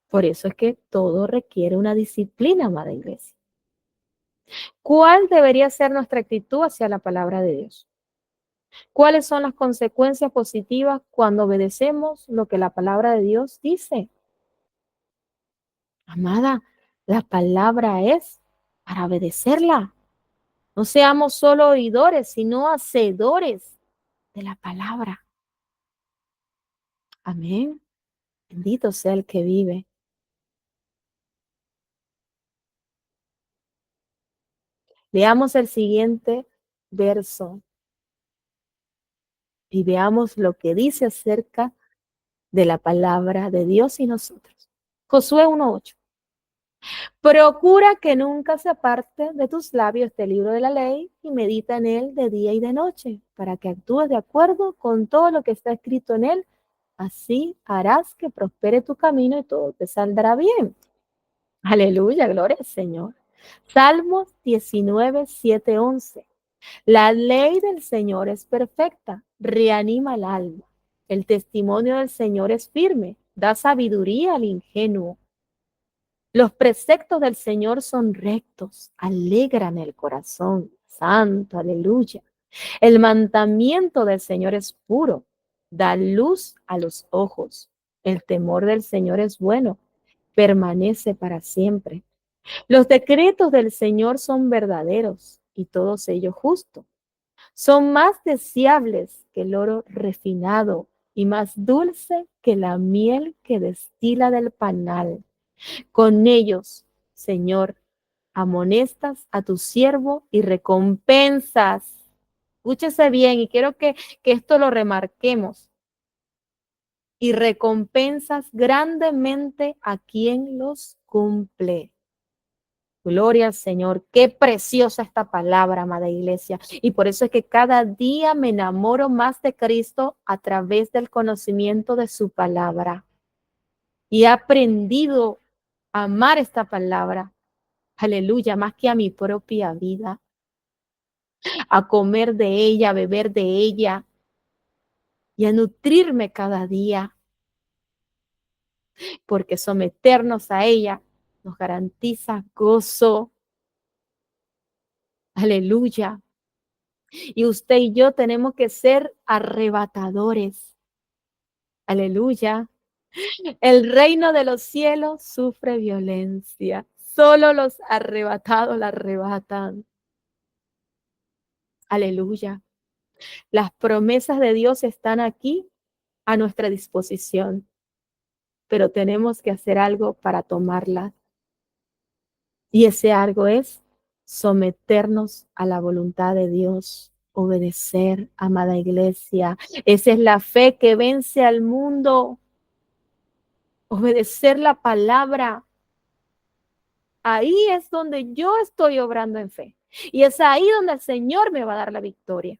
Por eso es que todo requiere una disciplina, amada iglesia. ¿Cuál debería ser nuestra actitud hacia la palabra de Dios? ¿Cuáles son las consecuencias positivas cuando obedecemos lo que la palabra de Dios dice? Amada, la palabra es para obedecerla. No seamos solo oidores, sino hacedores de la palabra. Amén. Bendito sea el que vive. Leamos el siguiente verso y veamos lo que dice acerca de la palabra de Dios y nosotros. Josué 1:8. Procura que nunca se aparte de tus labios este libro de la ley y medita en él de día y de noche, para que actúes de acuerdo con todo lo que está escrito en él. Así harás que prospere tu camino y todo te saldrá bien. Aleluya, gloria al Señor. Salmos 19, 7, 11. La ley del Señor es perfecta, reanima el alma. El testimonio del Señor es firme, da sabiduría al ingenuo. Los preceptos del Señor son rectos, alegran el corazón. Santo, aleluya. El mandamiento del Señor es puro, da luz a los ojos. El temor del Señor es bueno, permanece para siempre. Los decretos del Señor son verdaderos y todos ellos justos. Son más deseables que el oro refinado y más dulce que la miel que destila del panal. Con ellos, Señor, amonestas a tu siervo y recompensas. Escúchese bien y quiero que esto lo remarquemos. Y recompensas grandemente a quien los cumple. Gloria al Señor. Qué preciosa esta palabra, amada iglesia. Y por eso es que cada día me enamoro más de Cristo a través del conocimiento de su palabra. Y he aprendido a amar esta palabra. Aleluya, más que a mi propia vida. A comer de ella, a beber de ella. Y a nutrirme cada día. Porque someternos a ella nos garantiza gozo. Aleluya. Y usted y yo tenemos que ser arrebatadores. Aleluya. El reino de los cielos sufre violencia. Solo los arrebatados la arrebatan. Aleluya. Las promesas de Dios están aquí a nuestra disposición, pero tenemos que hacer algo para tomarlas. Y ese algo es someternos a la voluntad de Dios, obedecer, amada iglesia. Esa es la fe que vence al mundo. Obedecer la palabra. ahí es donde yo estoy obrando en fe. Y es ahí donde el Señor me va a dar la victoria.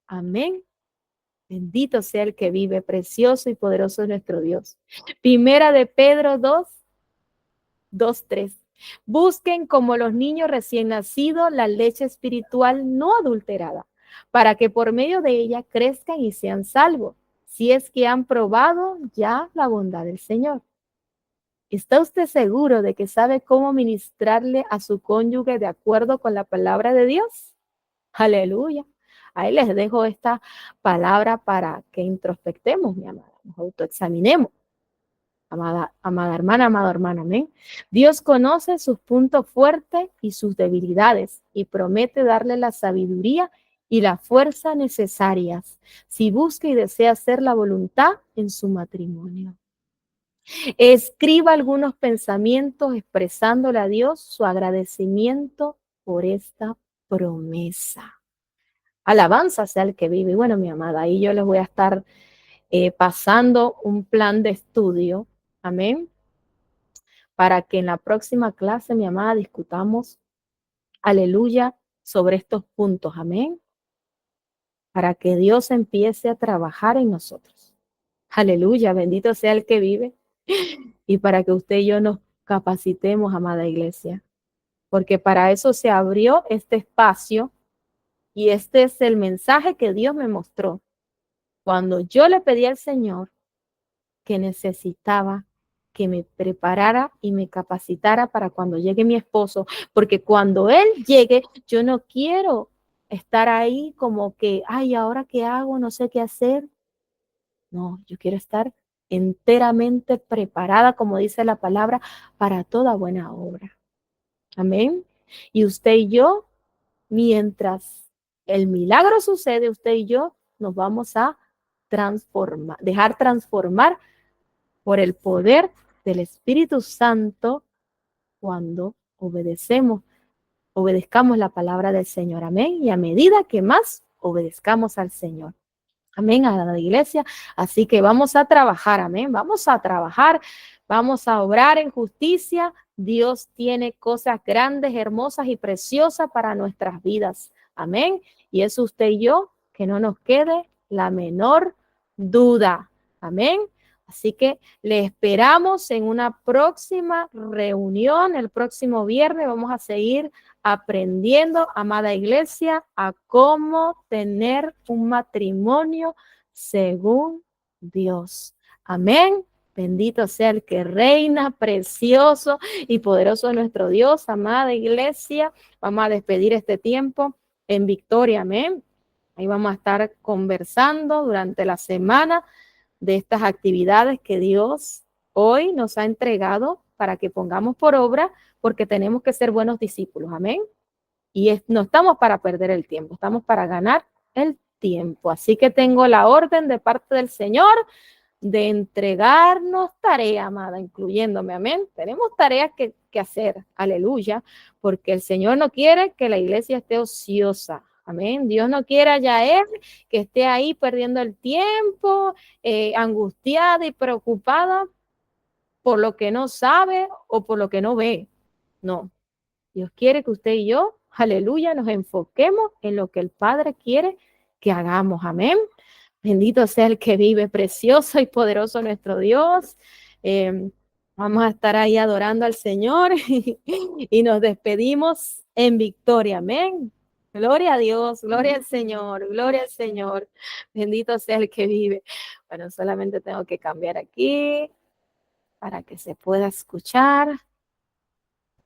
Amén. Bendito sea el que vive, precioso y poderoso es nuestro Dios. Primera de Pedro 2:3. Busquen como los niños recién nacidos la leche espiritual no adulterada, para que por medio de ella crezcan y sean salvos, si es que han probado ya la bondad del Señor. ¿Está usted seguro de que sabe cómo ministrarle a su cónyuge de acuerdo con la palabra de Dios? Aleluya. Ahí les dejo esta palabra para que introspectemos, mi amada, nos autoexaminemos. Amada hermana, amado hermano, amén. Dios conoce sus puntos fuertes y sus debilidades y promete darle la sabiduría y la fuerza necesarias si busca y desea hacer la voluntad en su matrimonio. Escriba algunos pensamientos expresándole a Dios su agradecimiento por esta promesa. Alabanza sea el que vive. Y bueno, mi amada, ahí yo les voy a estar pasando un plan de estudio. Amén. Para que en la próxima clase, mi amada, discutamos, aleluya, sobre estos puntos. Amén. Para que Dios empiece a trabajar en nosotros. Aleluya, bendito sea el que vive. Y para que usted y yo nos capacitemos, amada iglesia. Porque para eso se abrió este espacio y este es el mensaje que Dios me mostró. Cuando yo le pedí al Señor que necesitaba que me preparara y me capacitara para cuando llegue mi esposo, porque cuando él llegue, yo no quiero estar ahí como que, ay, ¿ahora qué hago? No sé qué hacer. No, yo quiero estar enteramente preparada, como dice la palabra, para toda buena obra. Amén. Y usted y yo, mientras el milagro sucede, usted y yo nos vamos a transformar, dejar transformar por el poder del Espíritu Santo cuando obedezcamos la palabra del Señor. Amén. Y a medida que más obedezcamos al Señor. Amén, a la iglesia. Así que vamos a trabajar, amén. Vamos a trabajar, vamos a obrar en justicia. Dios tiene cosas grandes, hermosas y preciosas para nuestras vidas. Amén. Y es usted y yo, que no nos quede la menor duda. Amén. Así que le esperamos en una próxima reunión. El próximo viernes vamos a seguir aprendiendo, amada iglesia, a cómo tener un matrimonio según Dios. Amén. Bendito sea el que reina, precioso y poderoso es nuestro Dios, amada iglesia. Vamos a despedir este tiempo en victoria. Amén. Ahí vamos a estar conversando durante la semana de estas actividades que Dios hoy nos ha entregado para que pongamos por obra, porque tenemos que ser buenos discípulos, amén. Y no estamos para perder el tiempo, estamos para ganar el tiempo. Así que tengo la orden de parte del Señor de entregarnos tarea, amada, incluyéndome, amén. Tenemos tareas que hacer, aleluya, porque el Señor no quiere que la iglesia esté ociosa. Amén. Dios no quiera ya él que esté ahí perdiendo el tiempo, angustiada y preocupada por lo que no sabe o por lo que no ve. No. Dios quiere que usted y yo, aleluya, nos enfoquemos en lo que el Padre quiere que hagamos. Amén. Bendito sea el que vive, precioso y poderoso nuestro Dios. Vamos a estar ahí adorando al Señor y nos despedimos en victoria. Amén. Gloria a Dios, gloria al Señor, gloria al Señor. Bendito sea el que vive. Bueno, solamente tengo que cambiar aquí para que se pueda escuchar.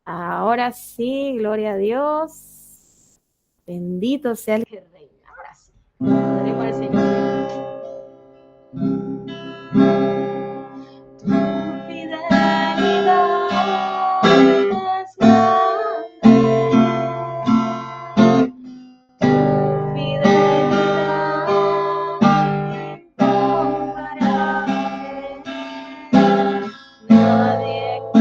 Ahora sí, gloria a Dios. Bendito sea el que reina. Ahora sí. Adoremos al Señor. Tu fidelidad es grande. Grande es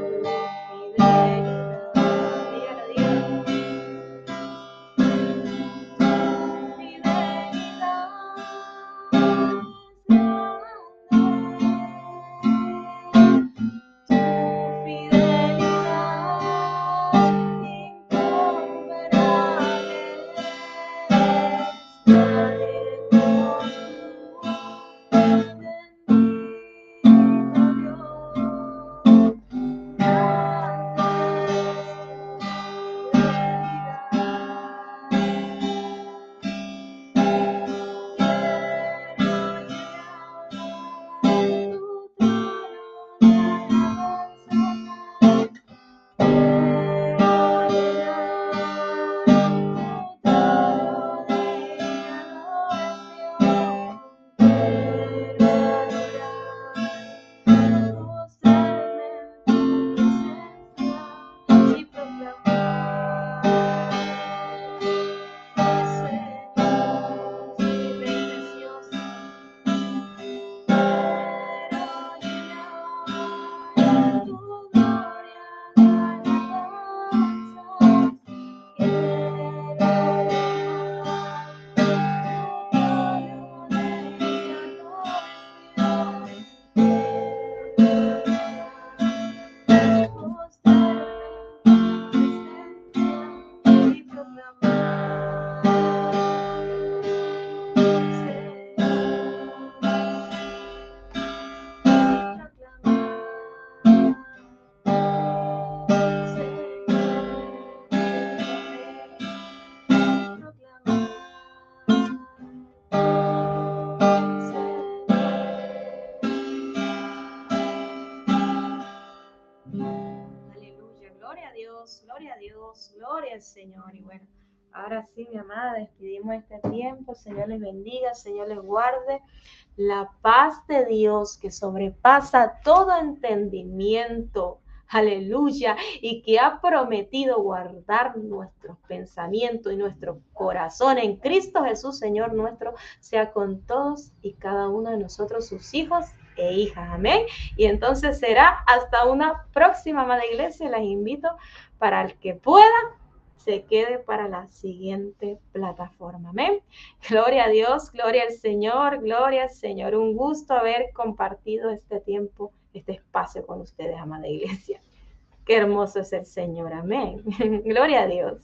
tu el Señor. Y bueno, ahora sí, mi amada, despedimos este tiempo. Señor les bendiga, Señor les guarde. La paz de Dios que sobrepasa todo entendimiento, aleluya, y que ha prometido guardar nuestros pensamientos y nuestro corazón en Cristo Jesús, Señor nuestro, sea con todos y cada uno de nosotros, sus hijos e hijas, amén. Y entonces será hasta una próxima, amada iglesia. Las invito para el que pueda, se quede para la siguiente plataforma. Amén. Gloria a Dios, gloria al Señor, gloria al Señor. Un gusto haber compartido este tiempo, este espacio con ustedes, amada iglesia. Qué hermoso es el Señor. Amén. Gloria a Dios.